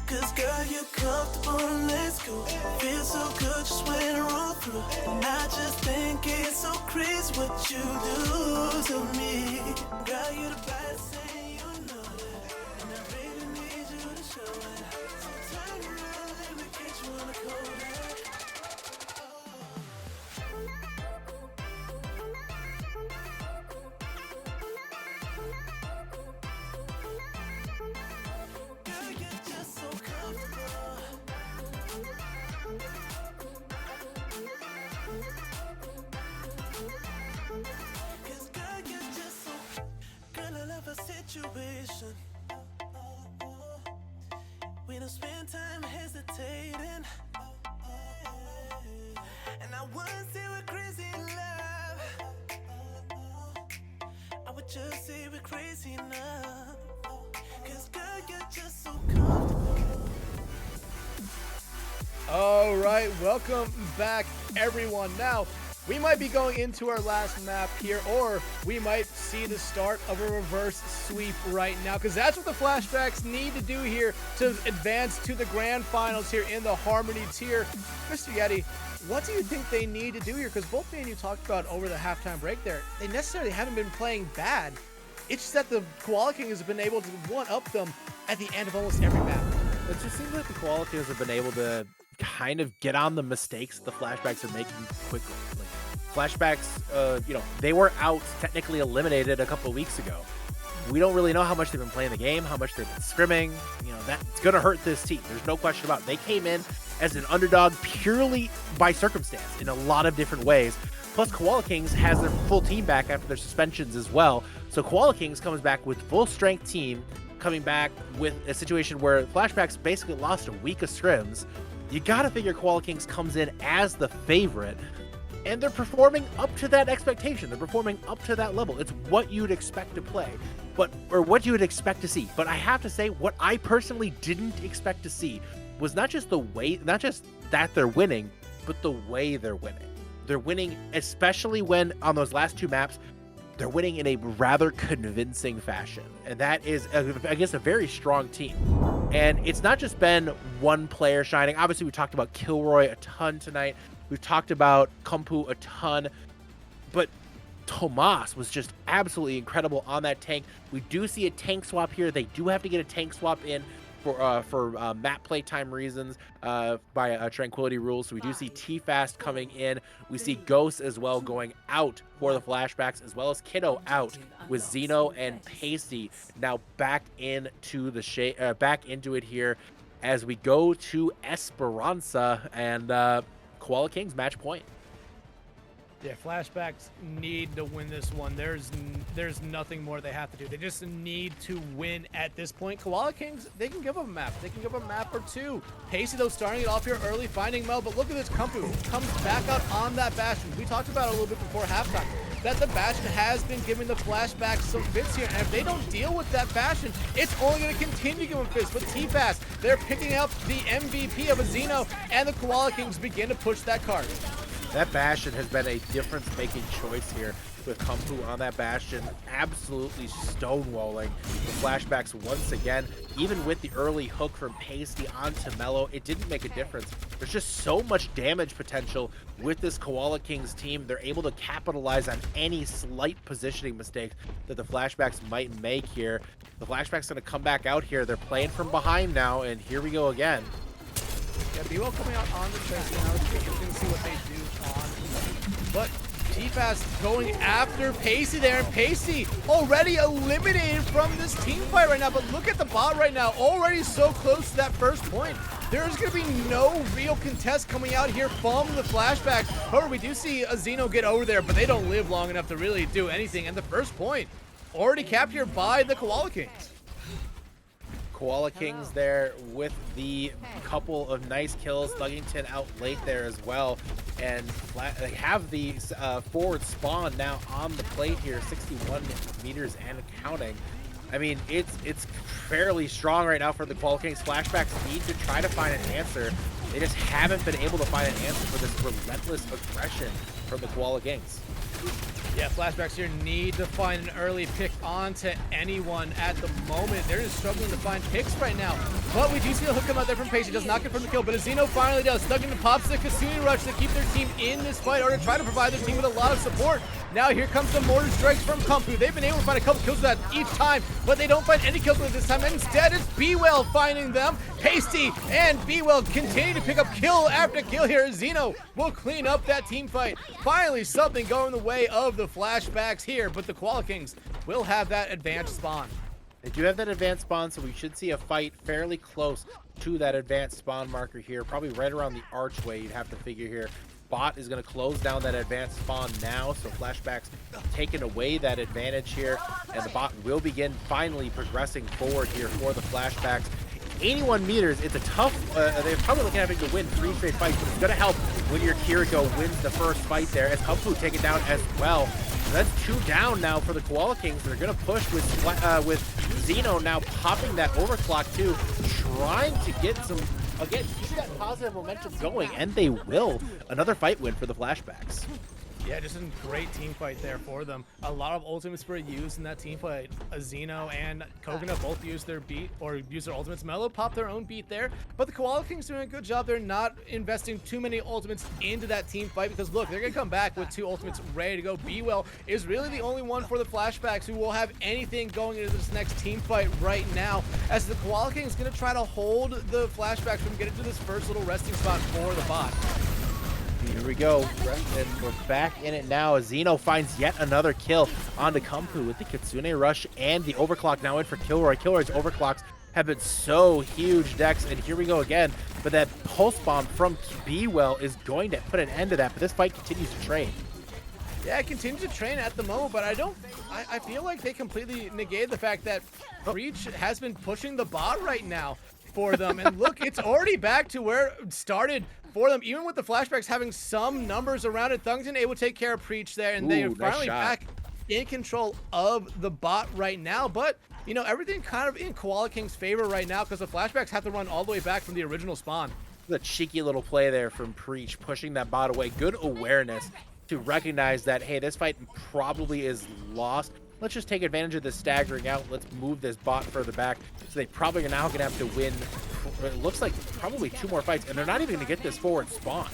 Cause girl, you're comfortable, let's go. Feels so good just when I roll through. And I just think it's so crazy what you do to me. Girl, you're the best thing, you know that. And I really need you to show it. So turn around, let me get you on the corner. Girl, you're just so comfortable. Cause girl, you're just so. Girl, I love a situation. We don't spend time hesitating. And I wouldn't say we're crazy in love. I would just say we're crazy enough. Cause girl, you're just so comfortable. All right, welcome back, everyone. Now, we might be going into our last map here, or we might see the start of a reverse sweep right now, because that's what the Flashbacks need to do here to advance to the grand finals here in the Harmony tier. Mr. Yeti, what do you think they need to do here? Because both me and you talked about over the halftime break there, they necessarily haven't been playing bad. It's just that the Koala Kings have been able to one-up them at the end of almost every map. It just seems like the Koala Kings have been able to kind of get on the mistakes the Flashbacks are making quickly. Like, Flashbacks, you know, they were out, technically eliminated a couple of weeks ago. We don't really know how much they've been playing the game, how much they've been scrimming. You know, that's going to hurt this team. There's no question about it. They came in as an underdog purely by circumstance in a lot of different ways. Plus, Koala Kings has their full team back after their suspensions as well. So Koala Kings comes back with full strength team, coming back with a situation where Flashbacks basically lost a week of scrims. You got to figure Koala Kings comes in as the favorite, and they're performing up to that expectation. They're performing up to that level. It's what you'd expect to play, or what you would expect to see. But I have to say, what I personally didn't expect to see was not just that they're winning, but the way they're winning. They're winning, especially when on those last two maps, they're winning in a rather convincing fashion. And that is, I guess, a very strong team. And it's not just been one player shining. Obviously, we talked about Kilroy a ton tonight. We've talked about Kumpu a ton. But Tomas was just absolutely incredible on that tank. We do see a tank swap here. They do have to get a tank swap in for map playtime reasons by Tranquility rules. So we do see T-Fast coming in. We see Ghost as well going out for the Flashbacks, as well as Kiddo out, with Zeno and Pasty now back into the back into it here as we go to Esperanza and Koala Kings match point. Yeah, Flashbacks need to win this one. There's nothing more they have to do. They just need to win at this point. Koala Kings, they can give up a map. They can give up a map or two. Pacey, though, starting it off here early, finding Mel. But look at this, Kumpu comes back out on that Bastion. We talked about it a little bit before halftime, that the Bastion has been giving the Flashbacks some fits here. And if they don't deal with that Bastion, it's only going to continue giving fits. But T-Fast, they're picking up the MVP of a Xeno, and the Koala Kings begin to push that card. That Bastion has been a difference-making choice here with Kumpu on that Bastion, absolutely stonewalling the Flashbacks once again. Even with the early hook from Pasty onto Mello, it didn't make a difference. There's just so much damage potential with this Koala Kings team. They're able to capitalize on any slight positioning mistake that the Flashbacks might make here. The Flashbacks going to come back out here. They're playing from behind now, and here we go again. Yeah, B-Well coming out on the chest now. It's interesting to see what they do on. But T-Fast going after Pacey there, and Pacey already eliminated from this team fight right now. But look at the bot right now, already so close to that first point. There's going to be no real contest coming out here from the Flashbacks. However, we do see a Xeno get over there, but they don't live long enough to really do anything. And the first point already capped here by the Koala Kings. Koala Kings there with the couple of nice kills. Thuggington out late there as well. And they have the forward spawn now on the plate here, 61 meters and counting. I mean, it's fairly strong right now for the Koala Kings. Flashbacks need to try to find an answer. They just haven't been able to find an answer for this relentless aggression from the Koala Kings. Yeah, Flashbacks here need to find an early pick onto anyone at the moment. They're just struggling to find picks right now. But we do see a hook come out there from Pacey. Does not confirm the kill, but Zeno finally does. Thuggington pops the Kasuni Rush to keep their team in this fight, or to try to provide their team with a lot of support. Now here comes the mortar strikes from Kumpu. They've been able to find a couple kills with that each time, but they don't find any kills with it this time. Instead, it's B-Well finding them. Pasty and B-Well continue to pick up kill after kill here. Zeno will clean up that team fight. Finally, something going the way of the Flashbacks here, but the Koala Kings will have that advanced spawn. They do have that advanced spawn, so we should see a fight fairly close to that advanced spawn marker here. Probably right around the archway, you'd have to figure here. Bot is going to close down that advanced spawn now, so Flashbacks taking away that advantage here, and the bot will begin finally progressing forward here for the Flashbacks. 81 meters, it's a tough, they're probably looking at having to win 3 straight fights, but it's going to help when your Kiriko wins the first fight there, as Kumpu take it down as well. So that's 2 down now for the Koala Kings. They're going to push with Zeno now popping that overclock too, trying to get some, again, keep that positive momentum going, and they will. Another fight win for the Flashbacks. Yeah, just a great team fight there for them. A lot of ultimates were used in that team fight. Xeno and Coconut both used their beat, or used their ultimates. Mellow popped their own beat there, but the Koala Kings doing a good job. They're not investing too many ultimates into that team fight because look, they're gonna come back with 2 ultimates ready to go. B-Well is really the only one for the Flashbacks who will have anything going into this next team fight right now, as the Koala King is gonna try to hold the Flashbacks from getting to this first little resting spot for the bot. Here we go, and we're back in it now. Xeno finds yet another kill onto Kumpu with the Kitsune Rush and the overclock now in for Kilroy. Kilroy's overclocks have been so huge, Dex, and here we go again. But that pulse bomb from B-Well is going to put an end to that, but this fight continues to train. Yeah, it continues to train at the moment, but I feel like they completely negated the fact that Breach has been pushing the bot right now for them. And look, it's already back to where it started for them, even with the Flashbacks having some numbers around it. Thuggington able to take care of Preach there, and they are finally back in control of the bot right now. But, you know, everything kind of in Koala King's favor right now because the Flashbacks have to run all the way back from the original spawn. The cheeky little play there from Preach, pushing that bot away. Good awareness to recognize that, hey, this fight probably is lost. Let's just take advantage of this staggering out. Let's move this bot further back. So they probably are now going to have to win, it looks like, probably 2 more fights, and they're not even going to get this forward spawn.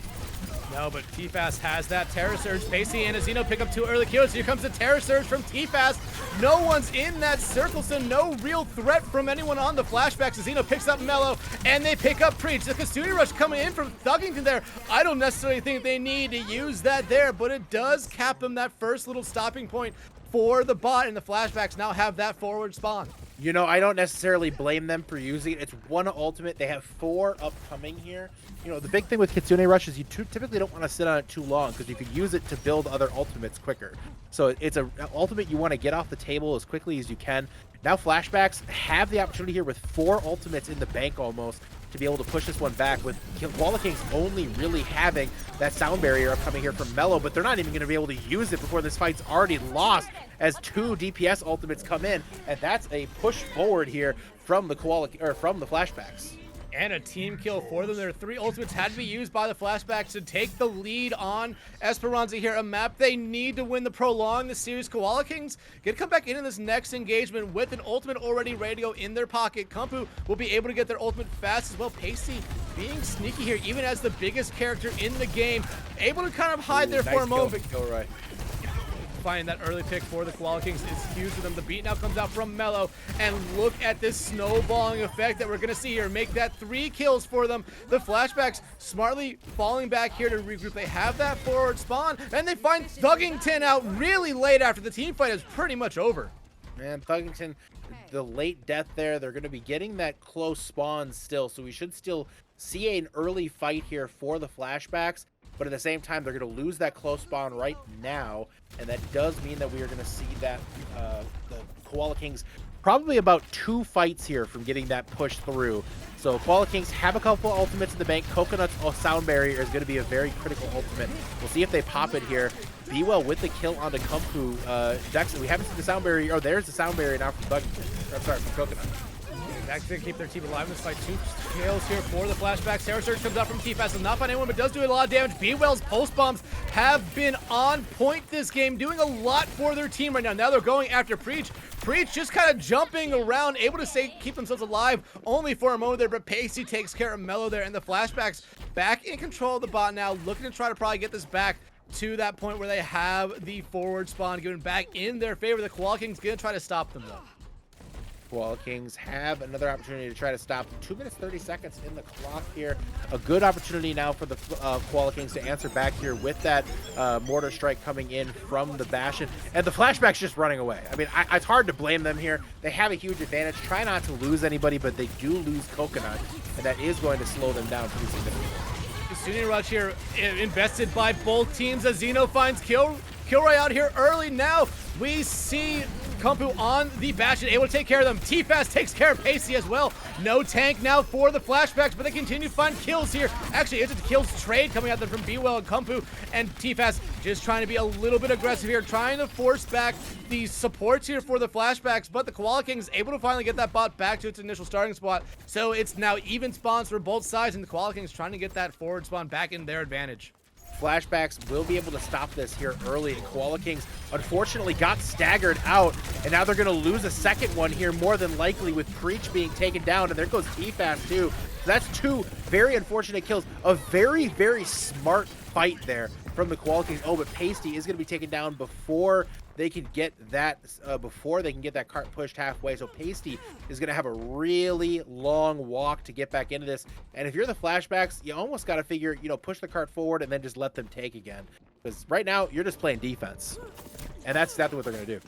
No, but T-Fast has that Terror Surge. Pacey and Xeno pick up 2 early kills. Here comes the Terror Surge from T-Fast. No one's in that circle, so no real threat from anyone on the Flashbacks. Xeno picks up Mellow, and they pick up Preach. The Kitsune Rush coming in from Thuggington there. I don't necessarily think they need to use that there, but it does cap them that first little stopping point for the bot, and the Flashbacks now have that forward spawn. You know, I don't necessarily blame them for using it. It's 1 ultimate. They have 4 upcoming here. You know, the big thing with Kitsune Rush is you typically don't want to sit on it too long because you could use it to build other ultimates quicker. So it's an ultimate you want to get off the table as quickly as you can. Now Flashbacks have the opportunity here with 4 ultimates in the bank almost to be able to push this one back, with Koala Kings only really having that sound barrier upcoming here from Mellow, but they're not even going to be able to use it before this fight's already lost as 2 DPS ultimates come in, and that's a push forward here from the from the Flashbacks. And a team kill for them. Their 3 ultimates had to be used by the Flashbacks to take the lead on Esperanza here. A map they need to win the prolong the series. Koala Kings get to come back into this next engagement with an ultimate already ready to go in their pocket. Kumpu will be able to get their ultimate fast as well. Pacey being sneaky here, even as the biggest character in the game, able to kind of hide there for a moment. Finding that early pick for the Koala Kings is huge for them. The beat now comes out from Mellow, and look at this snowballing effect that we're going to see here. Make that 3 kills for them. The Flashbacks smartly falling back here to regroup. They have that forward spawn, and they find Thuggington out really late after the team fight is pretty much over. Man, Thuggington, the late death there, they're going to be getting that close spawn still, so we should still see an early fight here for the Flashbacks. But at the same time, they're going to lose that close spawn right now, and that does mean that we are going to see that the Koala Kings probably about 2 fights here from getting that push through. So Koala Kings have a couple ultimates in the bank. Coconut's sound barrier is going to be a very critical ultimate. We'll see if they pop it here. B-Well with the kill onto Kumpu. Dex, we haven't seen the sound barrier. Oh, there's the sound barrier now from Coconut. Back to keep their team alive in this fight. 2 kills here for the Flashbacks. Terror Surge comes out from T-Fast. Does not find anyone, but does do a lot of damage. B-Well's pulse bombs have been on point this game, doing a lot for their team right now. Now they're going after Preach. Preach just kind of jumping around, able to keep themselves alive only for a moment there, but Pacey takes care of Mellow there, and the Flashbacks back in control of the bot now, looking to try to probably get this back to that point where they have the forward spawn given back in their favor. The Koala Kings gonna try to stop them though. Koala Kings have another opportunity to try to stop. 2 minutes 30 seconds in the clock here. A good opportunity now for the Koala Kings to answer back here with that mortar strike coming in from the Bastion, and the Flashbacks just running away. I mean, it's hard to blame them here. They have a huge advantage. Try not to lose anybody, but they do lose Coconut, and that is going to slow them down pretty significantly. Kitsune Rush here invested by both teams as Xeno finds Kilroy out here early. Now we see Kumpu on the Bastion, able to take care of them. T-Fast takes care of Pacey as well. No tank now for the Flashbacks, but they continue to find kills here. Actually, it's a kills trade coming out there from B-Well and Kumpu, and T-Fast just trying to be a little bit aggressive here, trying to force back the supports here for the Flashbacks, but the Koala Kings able to finally get that bot back to its initial starting spot. So it's now even spawns for both sides, and the Koala Kings trying to get that forward spawn back in their advantage. Flashbacks will be able to stop this here early. Koala Kings unfortunately got staggered out, and now they're going to lose a second one here more than likely with Preach being taken down, and there goes T-Fast too. So that's two very unfortunate kills. A very, very smart fight there from the Koala Kings. Oh, but Pasty is going to be taken down before they can get that cart pushed halfway. So Pasty is going to have a really long walk to get back into this. And if you're the Flashbacks, you almost got to figure, push the cart forward and then just let them take again. Because right now, you're just playing defense. And that's exactly what they're going to do.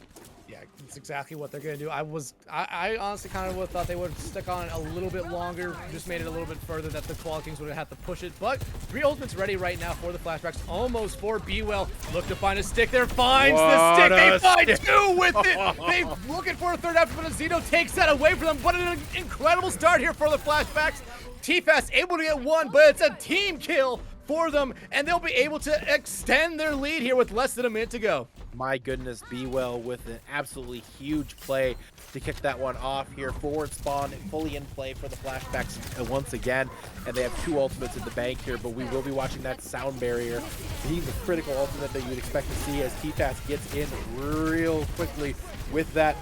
Yeah, it's exactly what they're going to do. I honestly kind of thought they would stick on it a little bit longer, just made it a little bit further that the Koala Kings would have had to push it. But 3 ultimates ready right now for the Flashbacks, almost for B-Well. Look to find a stick there, finds the stick. They find 2 with it. They're looking for a third after, but Zeno takes that away from them. What an incredible start here for the Flashbacks. T-Fast able to get 1, but it's a team kill for them, and they'll be able to extend their lead here with less than a minute to go. My goodness, B-Well with an absolutely huge play to kick that one off here. Forward spawn fully in play for the Flashbacks once again, and they have 2 ultimates in the bank here, but we will be watching that sound barrier being the critical ultimate that you would expect to see as T-Fast gets in real quickly with that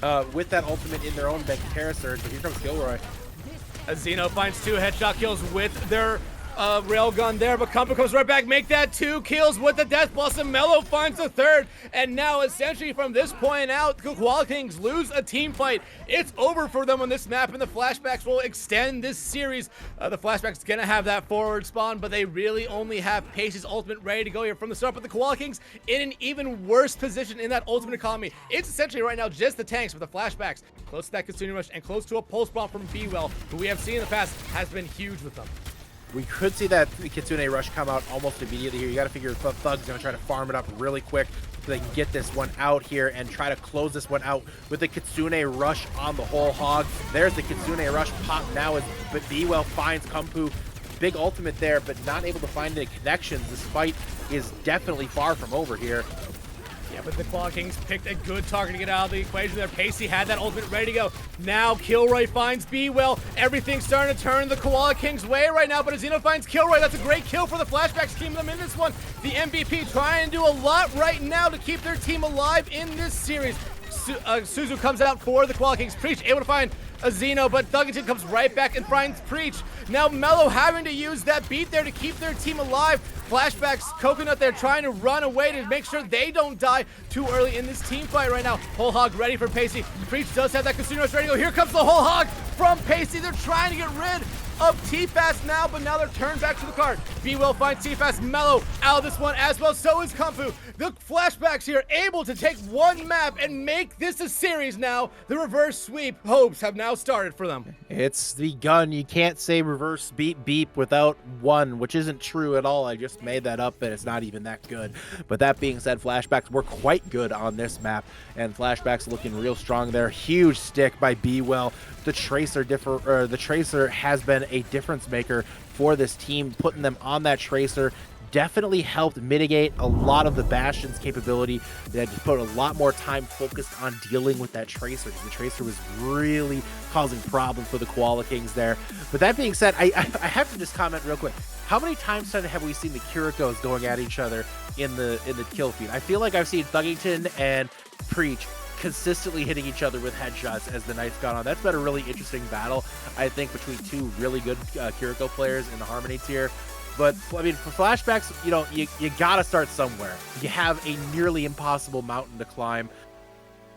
ultimate in their own bank. Terra Surge, but here comes Gilroy. Zeno finds 2 headshot kills with their railgun there, but Kumpa comes right back, make that 2 kills with the Death Blossom. Mello finds the 3rd, and now essentially from this point out, the Koala Kings lose a team fight. It's over for them on this map, and the Flashbacks will extend this series. The Flashbacks gonna have that forward spawn, but they really only have Pace's ultimate ready to go here from the start. But the Koala Kings in an even worse position in that ultimate economy. It's essentially right now just the tanks, but the Flashbacks close to that Kitsune Rush and close to a pulse bomb from B-Well, who we have seen in the past has been huge with them. We could see that Kitsune Rush come out almost immediately here. You got to figure the Thug's going to try to farm it up really quick so they can get this one out here and try to close this one out with the Kitsune Rush on the whole hog. There's the Kitsune Rush pop now as B-Well finds Kumpu. Big ultimate there, but not able to find any connections. This fight is definitely far from over here. Yeah, but the Koala Kings picked a good target to get out of the equation there. Pacey had that ultimate ready to go. Now Kilroy finds B-Well. Everything's starting to turn the Koala Kings' way right now, but Azino finds Kilroy. That's a great kill for the Flashbacks, keeping them in this one. The MVP trying to do a lot right now to keep their team alive in this series. Suzu comes out for the Koala Kings. Preach able to find Azino, but Thuggington comes right back and finds Preach. Now Mello having to use that beat there to keep their team alive. Flashbacks, Coconut there trying to run away to make sure they don't die too early in this team fight right now. Whole Hog ready for Pacey. Preach does have that Casino ready to go. Here comes the Whole Hog from Pacey. They're trying to get rid of T-Fast now, but now they're turned back to the cart. B-Well finds T-Fast. Mello out of this one as well. So is Kung Fu. The Flashbacks here able to take one map and make this a series now. The reverse sweep hopes have now started for them. It's the gun. You can't say reverse beep beep without one, which isn't true at all. I just made that up and it's not even that good. But that being said, Flashbacks were quite good on this map, and Flashbacks looking real strong there. Huge stick by B-Well. The Tracer has been a difference maker for this team, putting them on that Tracer. Definitely helped mitigate a lot of the Bastion's capability. They had to put a lot more time focused on dealing with that Tracer, because the Tracer was really causing problems for the Koala Kings there. But that being said, I have to just comment real quick. How many times have we seen the Kirikos going at each other in the kill feed? I feel like I've seen Thuggington and Preach consistently hitting each other with headshots as the night's gone on. That's been a really interesting battle, I think, between two really good Kiriko players in the Harmony tier. But, I mean, for Flashbacks, you got to start somewhere. You have a nearly impossible mountain to climb.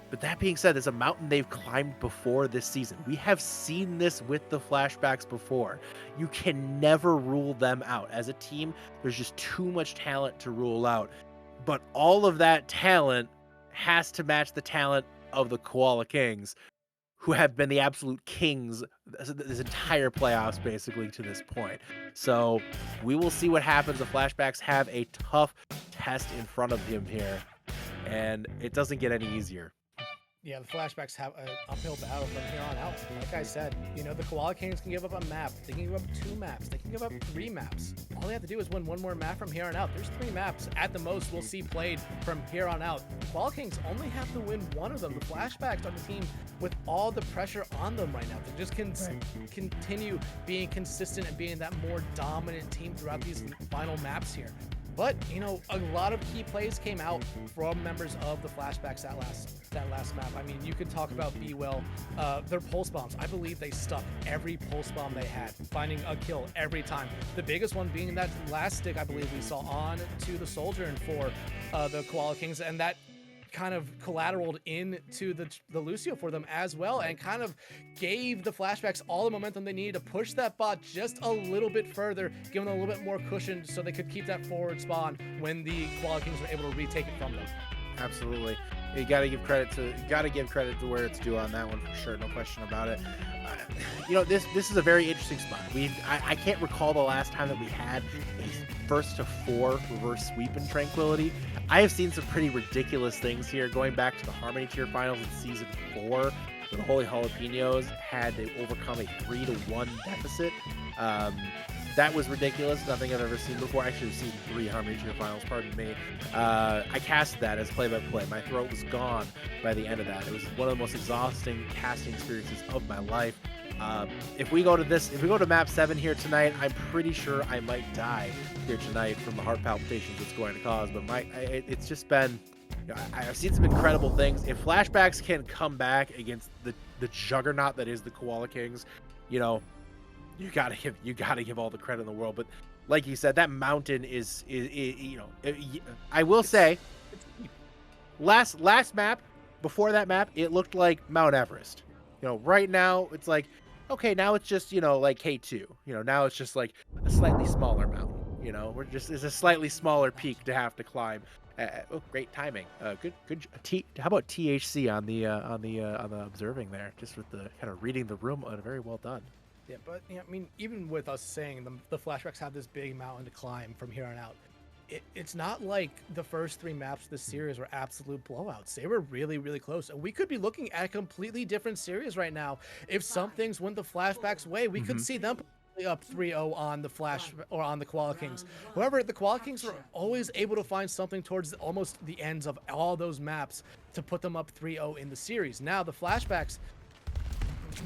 But that being said, it's a mountain they've climbed before this season. We have seen this with the Flashbacks before. You can never rule them out. As a team, there's just too much talent to rule out. But all of that talent has to match the talent of the Koala Kings, who have been the absolute kings this entire playoffs, basically, to this point. So we will see what happens. The Flashbacks have a tough test in front of him here, and it doesn't get any easier. Yeah, the Flashbacks have an uphill battle from here on out. Like I said, the Koala Kings can give up a map. They can give up 2 maps. They can give up 3 maps. All they have to do is win one more map from here on out. There's 3 maps at the most we'll see played from here on out. The Koala Kings only have to win one of them. The Flashbacks are the team with all the pressure on them right now. They just continue being consistent and being that more dominant team throughout these final maps here. But, you know, a lot of key plays came out from members of the Flashbacks that last map. I mean, you could talk about B-Well, their pulse bombs. I believe they stuck every pulse bomb they had, finding a kill every time. The biggest one being that last stick, I believe we saw on to the Soldier and for the Koala Kings, and that kind of collateraled into the Lucio for them as well, and kind of gave the Flashbacks all the momentum they needed to push that bot just a little bit further, give them a little bit more cushion so they could keep that forward spawn when the Koala Kings were able to retake it from them. Absolutely. You gotta give credit to where it's due on that one for sure, no question about it. You know, this is a very interesting spot. I can't recall the last time that we had a first to 4 reverse sweep in Tranquility. I have seen some pretty ridiculous things here, going back to the Harmony Tier Finals in Season 4, where the Holy Jalapenos had to overcome a 3-1 deficit. That was ridiculous. Nothing I've ever seen before. Actually, Season 3 Harmony Tier Finals, pardon me. I cast that as play-by-play. My throat was gone by the end of that. It was one of the most exhausting casting experiences of my life. If we go to map 7 here tonight, I'm pretty sure I might die here tonight from the heart palpitations it's going to cause. But it's just been, you know, I've seen some incredible things. If Flashbacks can come back against the juggernaut that is the Koala Kings, you know, you gotta give all the credit in the world. But like you said, that mountain is you know, I will say, last map, before that map, it looked like Mount Everest. You know, right now it's like, okay, now it's just, you know, like K2. You know, now it's just like a slightly smaller mountain. You know, it's a slightly smaller peak to have to climb. Oh, great timing. Good. How about THC on the observing there, just with the kind of reading the room. Very well done. Yeah, but you know, I mean, even with us saying the Flashbacks have this big mountain to climb from here on out, it's not like the first 3 maps of the series were absolute blowouts. They were really, really close. And we could be looking at a completely different series right now. If some things went the Flashbacks' way, we could see them up 3-0 on the Flash or on the Koala Kings. However, the Koala Kings were always able to find something towards almost the ends of all those maps to put them up 3-0 in the series. Now the Flashbacks,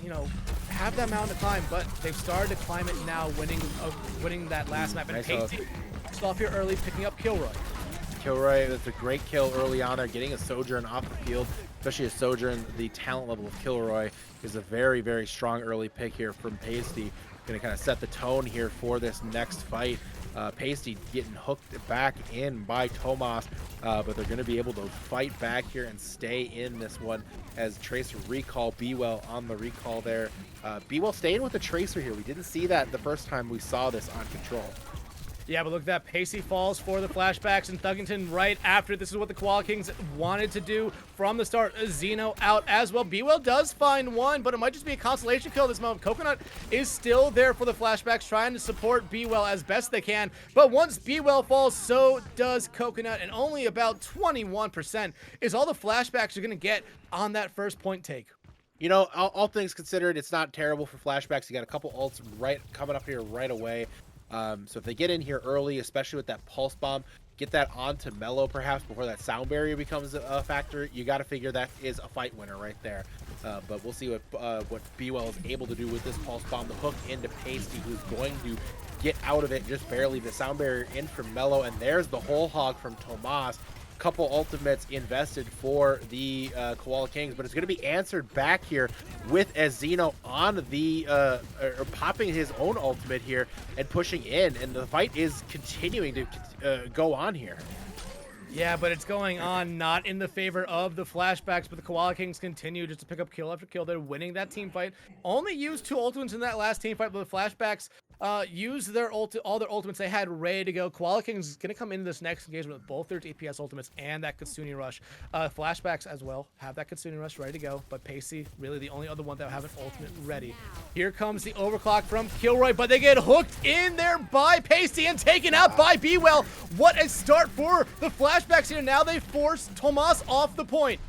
you know, have that mountain to climb, but they've started to climb it now, winning that last map. And Nice Pacey off here early, picking up Kilroy. Kilroy, that's a great kill early on there, getting a Sojourn off the field, especially a Sojourn. The talent level of Kilroy is a very, very strong early pick here from Pasty. Going to kind of set the tone here for this next fight. Pasty getting hooked back in by Tomas, but they're going to be able to fight back here and stay in this one as Tracer recall B-Well on the recall there. B-Well staying with the Tracer here. We didn't see that the first time we saw this on Control. Yeah, but look at that. Pacey falls for the Flashbacks, and Thuggington right after. This is what the Koala Kings wanted to do from the start. Zeno out as well. B-Well does find one, but it might just be a consolation kill at this moment. Coconut is still there for the Flashbacks, trying to support B-Well as best they can. But once B-Well falls, so does Coconut, and only about 21% is all the Flashbacks are going to get on that first point take. You know, all things considered, it's not terrible for Flashbacks. You got a couple ults coming up here right away. So if they get in here early, especially with that pulse bomb, get that onto Mellow perhaps before that sound barrier becomes a factor. You got to figure that is a fight winner right there. But we'll see what B-Well is able to do with this pulse bomb. The hook into Pasty, who's going to get out of it just barely. The sound barrier in from Mellow, and there's the whole hog from Tomas. Couple ultimates invested for the Koala Kings, but it's going to be answered back here with Zeno on the popping his own ultimate here and pushing in, and the fight is continuing to go on here. Yeah, but it's going on not in the favor of the Flashbacks, but the Koala Kings continue just to pick up kill after kill. They're winning that team fight. Only used 2 ultimates in that last team fight, but the Flashbacks used all their ultimates they had ready to go. Koala Kings is going to come into this next engagement with both their DPS ultimates and that Kitsune Rush. Flashbacks as well have that Kitsune Rush ready to go, but Pacey, really the only other one that have an ultimate ready. Here comes the overclock from Kilroy, but they get hooked in there by Pacey and taken out by B-Well. What a start for the Flashbacks here. Now they force Tomas off the point.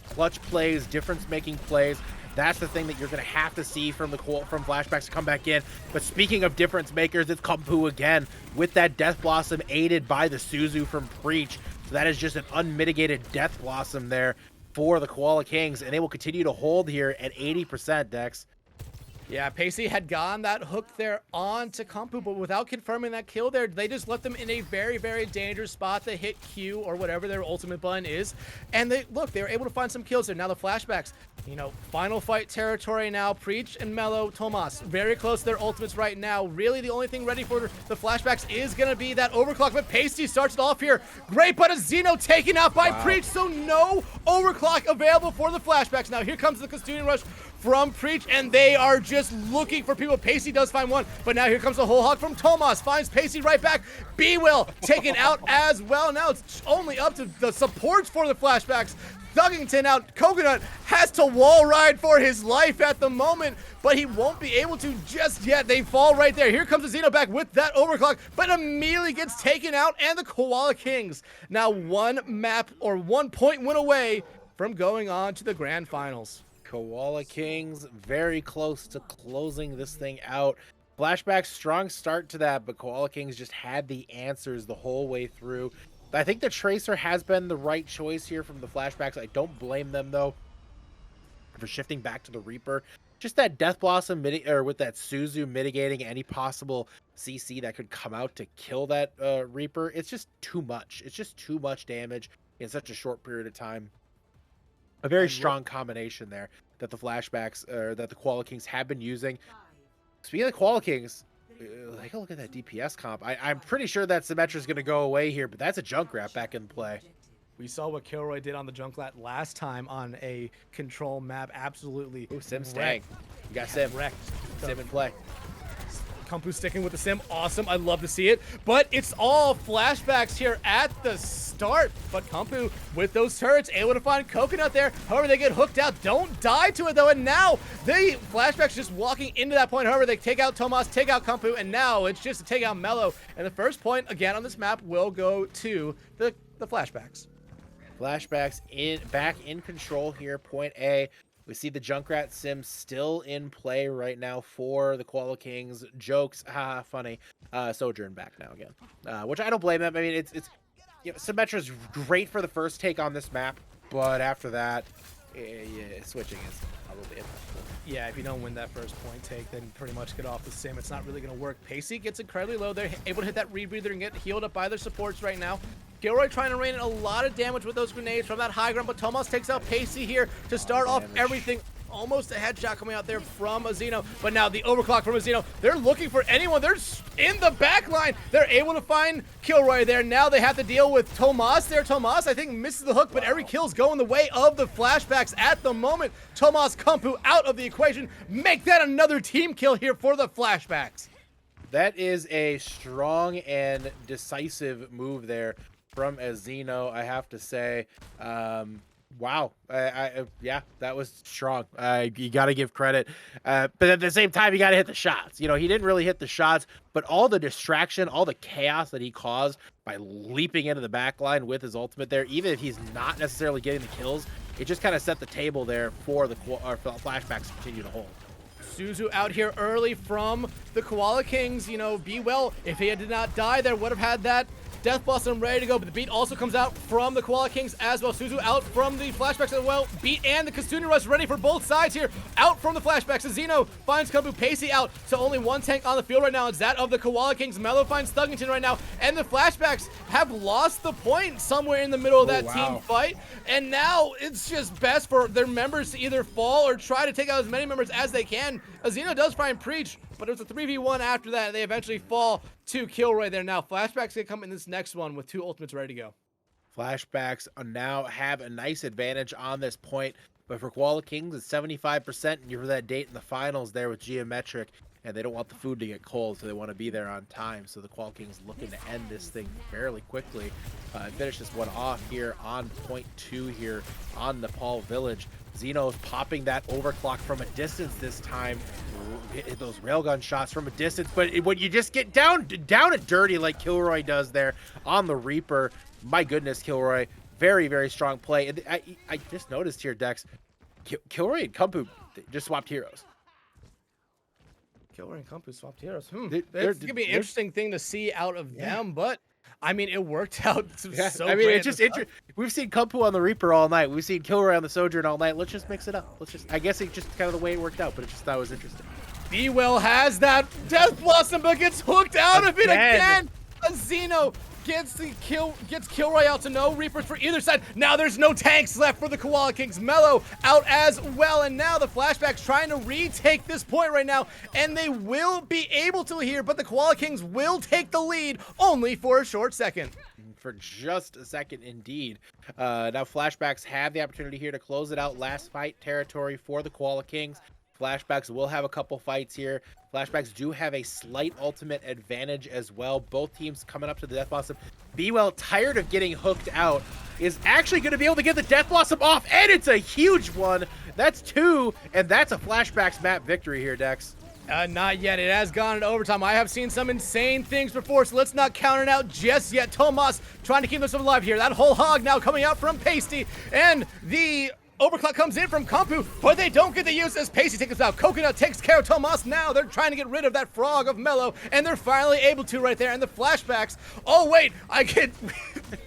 Clutch plays, difference-making plays. That's the thing that you're going to have to see from Flashbacks to come back in. But speaking of difference makers, it's Kumpu again with that Death Blossom aided by the Suzu from Preach. So that is just an unmitigated Death Blossom there. for the Koala Kings, and they will continue to hold here at 80%, Dex. Yeah, Pacey had gotten that hook there onto Kampu, but without confirming that kill there, they just left them in a very, very dangerous spot to hit Q or whatever their ultimate button is. And they were able to find some kills there. Now the flashbacks, you know, final fight territory now. Preach and Mello, Tomas, very close to their ultimates right now. Really, the only thing ready for the flashbacks is going to be that overclock, but Pacey starts it off here. Great, but a Xeno taken out by Preach, so no overclock available for the flashbacks. Now here comes the custodian rush from Preach, and they are just looking for people. Pacey does find one, but now here comes the whole hog from Tomas. Finds Pacey right back. B-Will taken out as well. Now it's only up to the supports for the flashbacks. Thuggington out. Coconut has to wall ride for his life at the moment, but he won't be able to just yet. They fall right there. Here comes the Xeno back with that overclock, but immediately gets taken out, and the Koala Kings now 1 map or 1 point win away from going on to the grand finals. Koala Kings very close to closing this thing out. Flashbacks, strong start to that, but Koala Kings just had the answers the whole way through. I think the Tracer has been the right choice here from the Flashbacks. I don't blame them, though, for shifting back to the Reaper. Just that Death Blossom with that Suzu mitigating any possible CC that could come out to kill that Reaper. It's just too much. It's just too much damage in such a short period of time. A very strong combination there that the Flashbacks, that the Koala Kings have been using. Speaking of the Koala Kings, take a look at that DPS comp. I'm pretty sure that Symmetra is going to go away here, but that's a Junkrat back in play. We saw what Kilroy did on the Junkrat last time on a control map. Absolutely. Ooh, Sim staying. You got Sim. Wrecked. Sim in play. Kampu sticking with the Sim. Awesome. I love to see it. But it's all flashbacks here at the start. But Kampu with those turrets able to find Coconut there. However, they get hooked out. Don't die to it though. And now the flashbacks just walking into that point. However, they take out Tomas, take out Kampu, and now it's just to take out Mello. And the first point again on this map will go to the flashbacks. Flashbacks back in control here. Point A. We see the Junkrat Sim still in play right now for the Koala Kings. Jokes, haha, funny. Sojourn back now again, which I don't blame them. I mean, it's you know, Symmetra's great for the first take on this map, but after that, switching is probably impossible. Yeah, if you don't win that first point take, then pretty much get off the Sim. It's not really going to work. Pacey gets incredibly low. They're able to hit that rebreather and get healed up by their supports right now. Gilroy trying to rain in a lot of damage with those grenades from that high ground, but Tomas takes out Pacey here to start off everything. Almost a headshot coming out there from a Xeno, but now the overclock from a Xeno. They're looking for anyone. They're in the back line. They're able to find Kilroy there. Now they have to deal with Tomas there. Tomas, I think, misses the hook, but every kill's going the way of the flashbacks at the moment. Tomas Kampu out of the equation. Make that another team kill here for the flashbacks. That is a strong and decisive move there from a Xeno, I have to say. Wow. Yeah, that was strong. You got to give credit. But at the same time, you got to hit the shots. You know, he didn't really hit the shots, but all the distraction, all the chaos that he caused by leaping into the back line with his ultimate there, even if he's not necessarily getting the kills, it just kind of set the table there for the flashbacks to continue to hold. Suzu out here early from the Koala Kings. You know, be well, if he did not die there, would have had that Death Blossom ready to go, but the beat also comes out from the Koala Kings as well. Suzu out from the flashbacks as well. Beat and the Kastuni Rush ready for both sides here. Out from the flashbacks. Zeno finds Kampu. Pacey out. So only one tank on the field right now. It's that of the Koala Kings. Mello finds Thuggington right now. And the flashbacks have lost the point somewhere in the middle of that team fight. And now it's just best for their members to either fall or try to take out as many members as they can. Zeno does find Preach, but it was a 3v1 after that, and they eventually fall to Kilroy there. Now, Flashbacks gonna come in this next one with 2 ultimates ready to go. Flashbacks now have a nice advantage on this point, but for Koala Kings, it's 75%, and you're for that date in the finals there with Geometric, and they don't want the food to get cold, so they want to be there on time. So the Koala Kings looking to end this thing fairly quickly, and finish this one off here on point 2 here on Nepal Village. Xeno's popping that overclock from a distance this time. Hit those railgun shots from a distance, but when you just get down and dirty like Kilroy does there on the Reaper, my goodness, Kilroy, very, very strong play. And I just noticed here, Dex, Kilroy and Kampu just swapped heroes. Kilroy and Kampu swapped heroes. It's going to be an interesting thing to see out of them, but I mean, it worked out Yeah, so I mean, great it's just we've seen Kumpu on the Reaper all night. We've seen Kilroy on the Sojourn all night. Let's just mix it up. I guess it just kind of the way it worked out, but that was interesting. B-Well has that Death Blossom, but gets hooked out of it again. Zeno gets Kilroy out to no Reapers for either side. Now there's no tanks left for the Koala Kings. Mellow out as well, and now the Flashbacks trying to retake this point right now, and they will be able to here, but the Koala Kings will take the lead only for a short second. For just a second, indeed. Now Flashbacks have the opportunity here to close it out. Last fight territory for the Koala Kings. Flashbacks will have a couple fights here. Flashbacks do have a slight ultimate advantage as well. Both teams coming up to the Death Blossom. B-Well, tired of getting hooked out, is actually going to be able to get the Death Blossom off, and it's a huge one. That's 2, and that's a Flashbacks map victory here, Dex. Not yet. It has gone into overtime. I have seen some insane things before, so let's not count it out just yet. Tomas trying to keep this alive here. That whole hog now coming out from Pasty, and the overclock comes in from Kumpu, but they don't get the use as Pasty takes us out. Coconut takes care of Tomas. Now they're trying to get rid of that frog of Mellow, and they're finally able to right there. And the Flashbacks, oh wait, I could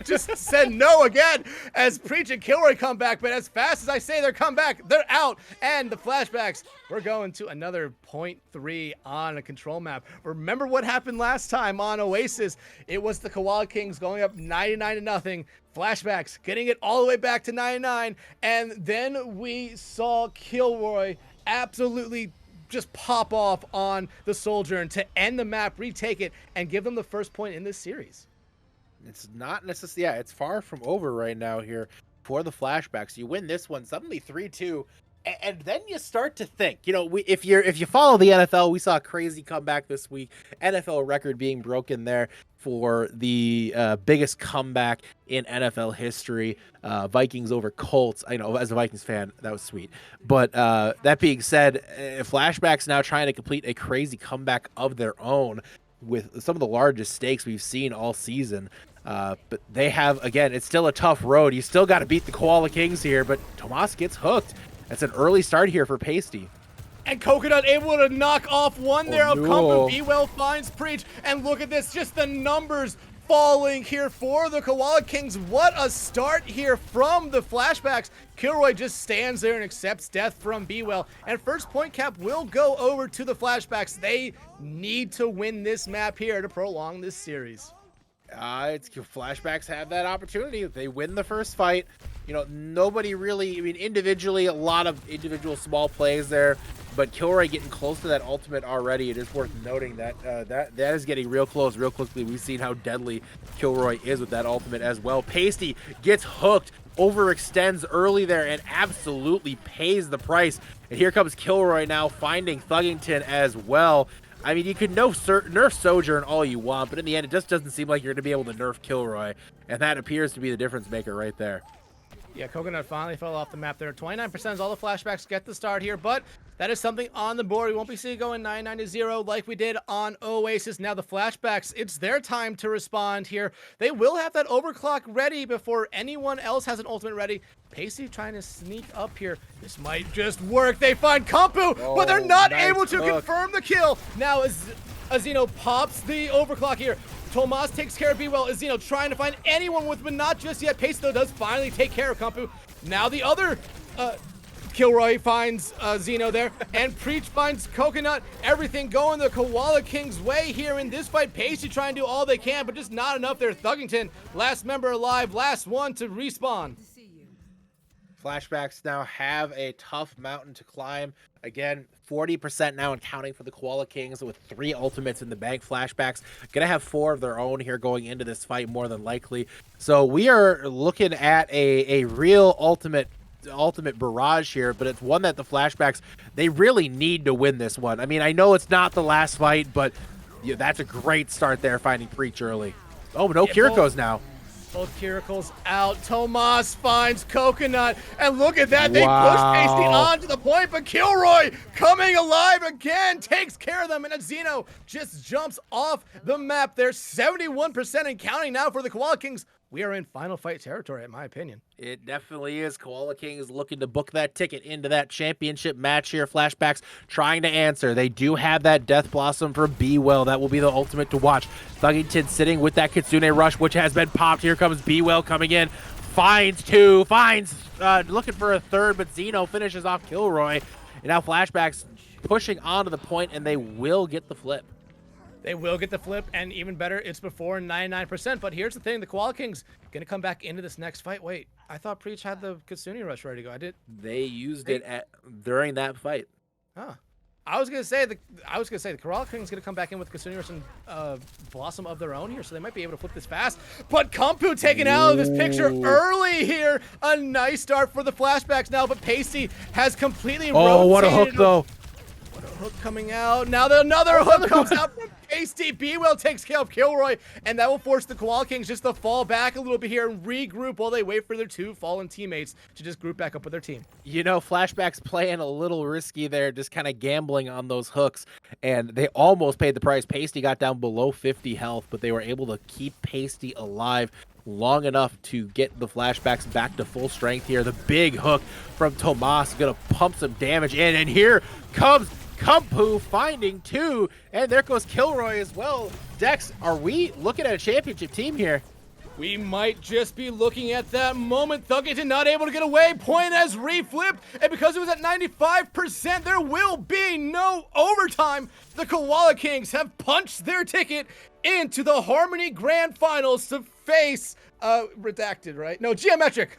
just said no again as Preach and Kilroy come back, but as fast as I say they're come back, they're out. And the Flashbacks, we're going to another 0.3 on a control map. Remember what happened last time on Oasis? It was the Koala Kings going up 99-0. Flashbacks getting it all the way back to 99, and then we saw Kilroy absolutely just pop off on the Sojourn to end the map, retake it, and give them the first point in this series. It's not necessarily, yeah, it's far from over right now here for the Flashbacks. You win this one, suddenly 3-2. And then you start to think, if you follow the NFL, we saw a crazy comeback this week. NFL record being broken there for the biggest comeback in NFL history. Vikings over Colts. I know, as a Vikings fan, that was sweet. But that being said, Flashbacks now trying to complete a crazy comeback of their own with some of the largest stakes we've seen all season. But they have, again, it's still a tough road. You still got to beat the Koala Kings here, but Tomas gets hooked. That's an early start here for Pasty. And Coconut able to knock off one there of no. Kumpu. B-Well finds Preach. And look at this, just the numbers falling here for the Koala Kings. What a start here from the Flashbacks. Kilroy just stands there and accepts death from B-Well. And first point cap will go over to the Flashbacks. They need to win this map here to prolong this series. Flashbacks have that opportunity. If they win the first fight, nobody really, individually, a lot of individual small plays there, but Kilroy getting close to that ultimate already. It is worth noting that that is getting real close, real quickly. We've seen how deadly Kilroy is with that ultimate as well. Pasty gets hooked, overextends early there, and absolutely pays the price. And here comes Kilroy now finding Thuggington as well. You could nerf Sojourn all you want, but in the end, it just doesn't seem like you're going to be able to nerf Kilroy, and that appears to be the difference maker right there. Yeah, Coconut finally fell off the map there. 29% is all the Flashbacks get the start here, but that is something on the board. We won't be seeing going 99-0 like we did on Oasis. Now the Flashbacks, it's their time to respond here. They will have that overclock ready before anyone else has an ultimate ready. Pasty trying to sneak up here. This might just work. They find Kumpu, but they're not able to confirm the kill. Now as Azino pops the overclock here. Tomas takes care of B-Well. Azino trying to find anyone with, but not just yet. Pasty though does finally take care of Kumpu. Now the other Kilroy finds Zeno there, and Preach finds Coconut. Everything going the Koala King's way here in this fight. Pasty trying to do all they can, but just not enough there. Thuggington, last member alive, last one to respawn. Flashbacks now have a tough mountain to climb. Again, 40% now and counting for the Koala Kings with 3 ultimates in the bank. Flashbacks gonna have 4 of their own here going into this fight more than likely. So we are looking at a real ultimate barrage here, but it's one that the Flashbacks, they really need to win this one. I know it's not the last fight, but that's a great start there, finding Preach early. Oh, no, Kiriko's now. Both Kirikos out. Tomas finds Coconut. And look at that. They push Pasty onto the point, but Kilroy coming alive again takes care of them. And Zeno just jumps off the map there. 71% and counting now for the Koala Kings. we are in final fight territory, in my opinion. It definitely is. Koala Kings looking to book that ticket into that championship match here. Flashbacks trying to answer. They do have that Death Blossom for Be Well. That will be the ultimate to watch. Thuggington sitting with that Kitsune Rush, which has been popped. Here comes Be Well coming in. Finds two. Finds looking for a third, but Zeno finishes off Kilroy. And now Flashbacks pushing onto the point, and they will get the flip. They will get the flip, and even better, it's before 99%. But here's the thing, the Koala Kings going to come back into this next fight. Wait, I thought Preach had the Kitsune Rush ready to go. They used it during that fight. Huh. I was gonna say the Koala Kings gonna come back in with Kitsune Rush and Blossom of their own here, so they might be able to flip this fast. But Kumpu taken out of this picture early here. A nice start for the Flashbacks now, but Pasty has completely rotated. Oh, what a hook though. What a hook coming out. Now another hook comes out from Pasty. B-Well takes care of Kilroy, and that will force the Koala Kings just to fall back a little bit here and regroup while they wait for their two fallen teammates to just group back up with their team. You know, Flashbacks playing a little risky there, just kind of gambling on those hooks, and they almost paid the price. Pasty got down below 50 health, but they were able to keep Pasty alive long enough to get the Flashbacks back to full strength here. The big hook from Tomas gonna pump some damage in, and here comes Kumpu finding two, and there goes Kilroy as well. Dex, are we looking at a championship team here? We might just be looking at that moment. Thuggington not able to get away. Point has reflipped, and because it was at 95%, there will be no overtime. The Koala Kings have punched their ticket into the Harmony Grand Finals to face Redacted, right? No, Geometric.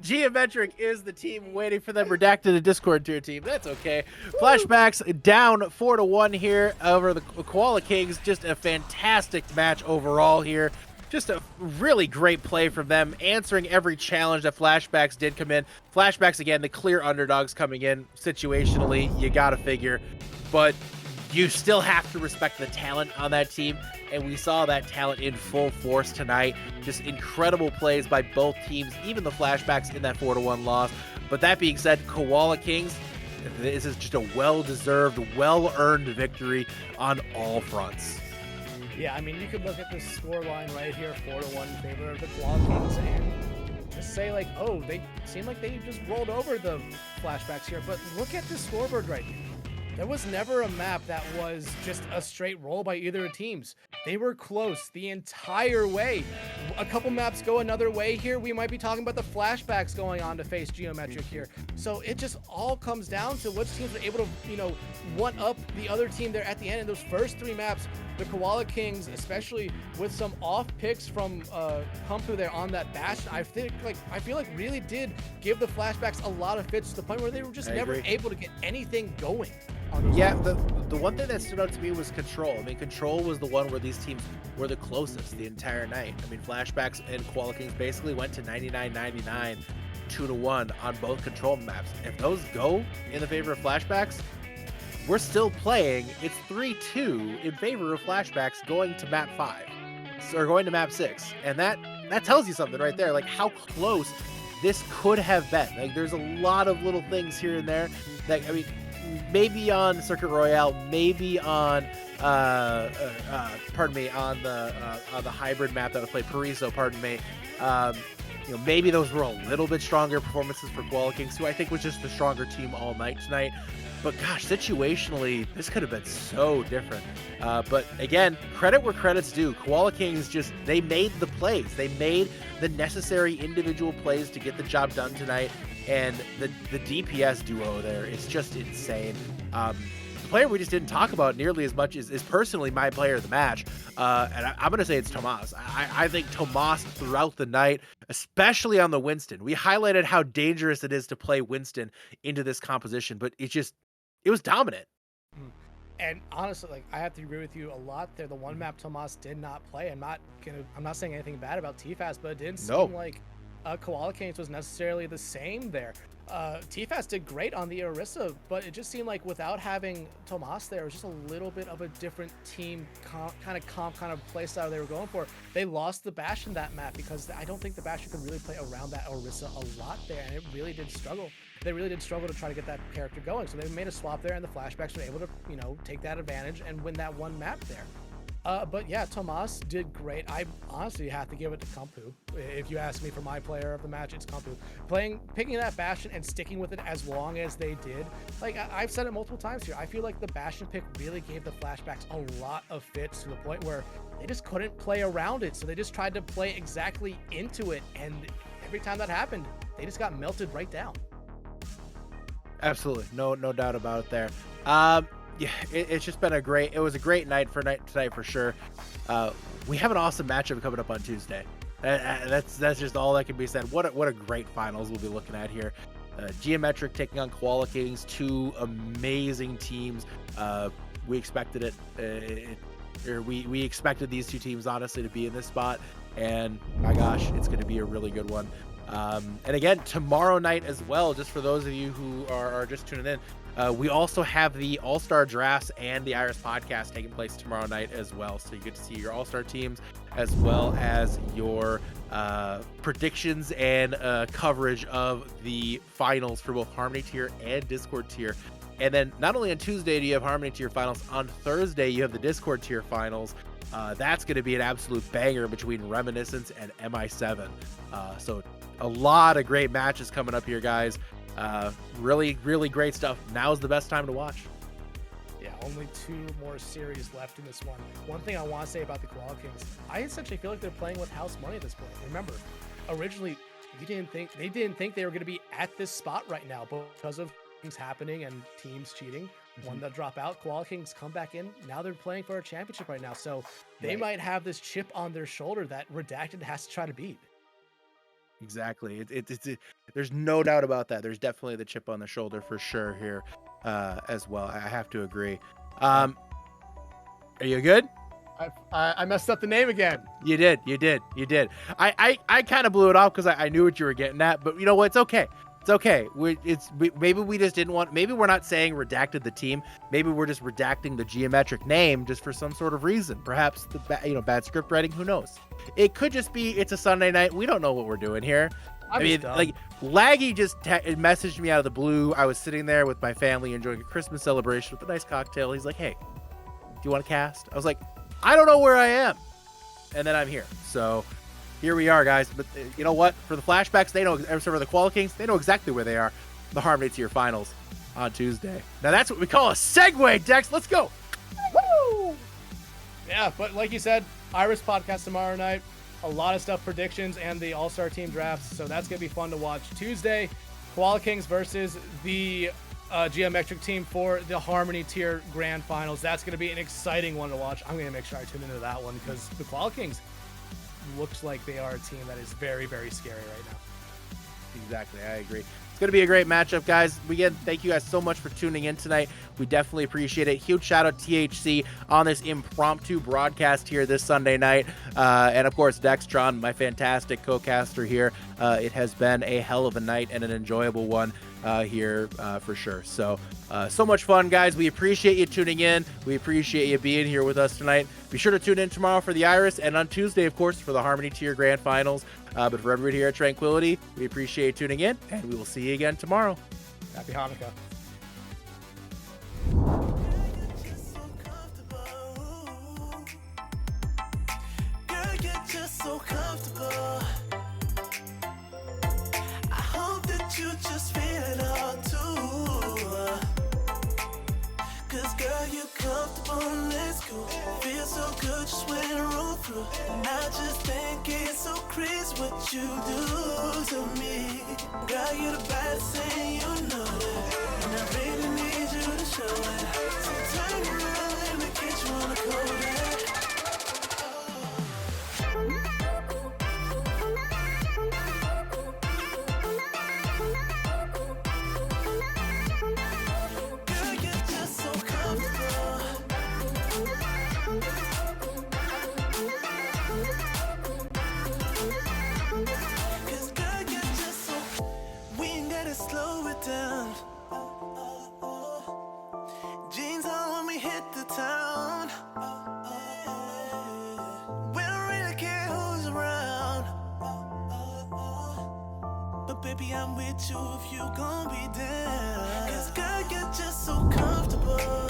Geometric is the team waiting for them. Redacted a Discord tier team. That's okay. Flashbacks down 4-1 here over the Koala Kings. Just a fantastic match overall here. Just a really great play from them, answering every challenge that Flashbacks did come in. Flashbacks, again, the clear underdogs coming in situationally, you got to figure. But you still have to respect the talent on that team, and we saw that talent in full force tonight. Just incredible plays by both teams, even the Flashbacks in that 4-1 loss. But that being said, Koala Kings, this is just a well-deserved, well-earned victory on all fronts. Yeah, I mean, you could look at this score line right here, 4-1 in favor of the Koala Kings, and just say like, oh, they seem like they just rolled over the Flashbacks here. But look at this scoreboard right here. There was never a map that was just a straight roll by either teams. They were close the entire way. A couple maps go another way here. We might be talking about the Flashbacks going on to face Geometric here. So it just all comes down to which teams are able to, one up the other team there at the end. In those first three maps, the Koala Kings, especially with some off picks from Kumpu there on that Bastion, I feel like really did give the Flashbacks a lot of fits to the point where they were just never able to get anything going. Yeah, the one thing that stood out to me was Control. I mean, Control was the one where these teams were the closest the entire night. I mean, Flashbacks and Koala Kings basically went to 99-99, 2-1 on both Control maps. If those go in the favor of Flashbacks, we're still playing. It's 3-2 in favor of Flashbacks going to map 5, or going to map 6, and that tells you something right there, like how close this could have been. Like, there's a lot of little things here and there that, I mean, maybe on Circuit Royale, maybe on on the hybrid map that was played, Pariso, maybe those were a little bit stronger performances for Koala Kings, who I think was just the stronger team all night tonight. But gosh, situationally, this could have been so different. But again, credit where credit's due. Koala Kings they made the plays. They made the necessary individual plays to get the job done tonight. And the DPS duo there is just insane. The player we just didn't talk about nearly as much is personally my player of the match. And I'm going to say it's Tomas. I think Tomas throughout the night, especially on the Winston. We highlighted how dangerous it is to play Winston into this composition, but it was dominant. And honestly, I have to agree with you a lot there. The one map Tomas did not play. I'm not saying anything bad about TFAS, but it didn't seem like Koala Kings was necessarily the same there. TFAS did great on the Orisa, but it just seemed like without having Tomas there, it was just a little bit of a different team kind of play style they were going for. They lost the Bastion that map because I don't think the Bastion could really play around that Orisa a lot there, and it really did struggle. They really did struggle to try to get that character going, so they made a swap there, and the Flashbacks were able to, take that advantage and win that one map there. But yeah, Tomas did great. I honestly have to give it to Kumpu. If you ask me for my player of the match, it's Kumpu. Picking that Bastion and sticking with it as long as they did. Like I've said it multiple times here, I feel like the Bastion pick really gave the Flashbacks a lot of fits to the point where they just couldn't play around it. So they just tried to play exactly into it. And every time that happened, they just got melted right down. Absolutely. No doubt about it there. Yeah, it's just been it was a great night tonight for sure. We have an awesome matchup coming up on Tuesday. That's just all that can be said. What a great finals we'll be looking at here. Geometric taking on Koala Kings, two amazing teams. We expected we expected these two teams honestly to be in this spot, and my gosh, it's going to be a really good one. And again, tomorrow night as well, just for those of you who are just tuning in, we also have the All-Star Drafts and the Iris Podcast taking place tomorrow night as well. So you get to see your All-Star teams as well as your predictions and coverage of the finals for both Harmony Tier and Discord Tier. And then not only on Tuesday do you have Harmony Tier finals, on Thursday you have the Discord Tier finals. That's going to be an absolute banger between Reminiscence and MI7. So a lot of great matches coming up here, guys. Really great stuff. Now's the best time to watch. Yeah, only 2 more series left in this one. One thing I want to say about the Koala Kings, I essentially feel like they're playing with house money at this point. Remember, originally they didn't think they were going to be at this spot right now, but because of things happening and teams cheating, one that drop out, Koala Kings come back in. Now they're playing for a championship right now, so they might have this chip on their shoulder that Redacted has to try to beat. Exactly. There's no doubt about that. There's definitely the chip on the shoulder for sure here as well. I have to agree. Are you good? I messed up the name again. You did. I kind of blew it off because I knew what you were getting at, but you know what? It's okay. It's okay. Maybe we just didn't want. Maybe we're not saying redacted the team. Maybe we're just redacting the geometric name just for some sort of reason. Perhaps bad script writing. Who knows? It could just be it's a Sunday night. We don't know what we're doing here. I mean, like Laggy just messaged me out of the blue. I was sitting there with my family enjoying a Christmas celebration with a nice cocktail. He's like, "Hey, do you want to cast?" I was like, "I don't know where I am," and then I'm here. So. Here we are, guys. But you know what? For the Flashbacks, they know. For the Koala Kings, they know exactly where they are. The Harmony Tier finals on Tuesday. Now that's what we call a segue, Dex. Let's go. Woo! Yeah, but like you said, Iris Podcast tomorrow night. A lot of stuff, predictions, and the All-Star Team drafts. So that's gonna be fun to watch. Tuesday, Koala Kings versus the Geometric team for the Harmony Tier Grand Finals. That's gonna be an exciting one to watch. I'm gonna make sure I tune into that one because the Koala Kings looks like they are a team that is very scary right now. Exactly, I agree. It's going to be a great matchup, guys. Again, thank you guys so much for tuning in tonight. We definitely appreciate it. Huge shout out to THC on this impromptu broadcast here this Sunday night. And of course, Dextron, my fantastic co-caster here. It has been a hell of a night and an enjoyable one here for sure. So much fun, guys. We appreciate you tuning in. We appreciate you being here with us tonight. Be sure to tune in tomorrow for the Iris and on Tuesday, of course, for the Harmony Tier Grand Finals. But for everybody here at Tranquility, we appreciate you tuning in, and we will see you again tomorrow. Happy Hanukkah. Girl, you're just so comfortable. I hope that you just feel it all too. Cause girl, you're comfortable, let's go. Feel so good just when I roll through. And I just think it's so crazy what you do to me. Girl, you're the best thing, you know that. And I really need you to show it. So turn around, let me get you on the cold. Slow it down. Jeans on when we hit the town. We don't really care who's around. But baby, I'm with you if you gon' be down. Cause girl, you're just so comfortable.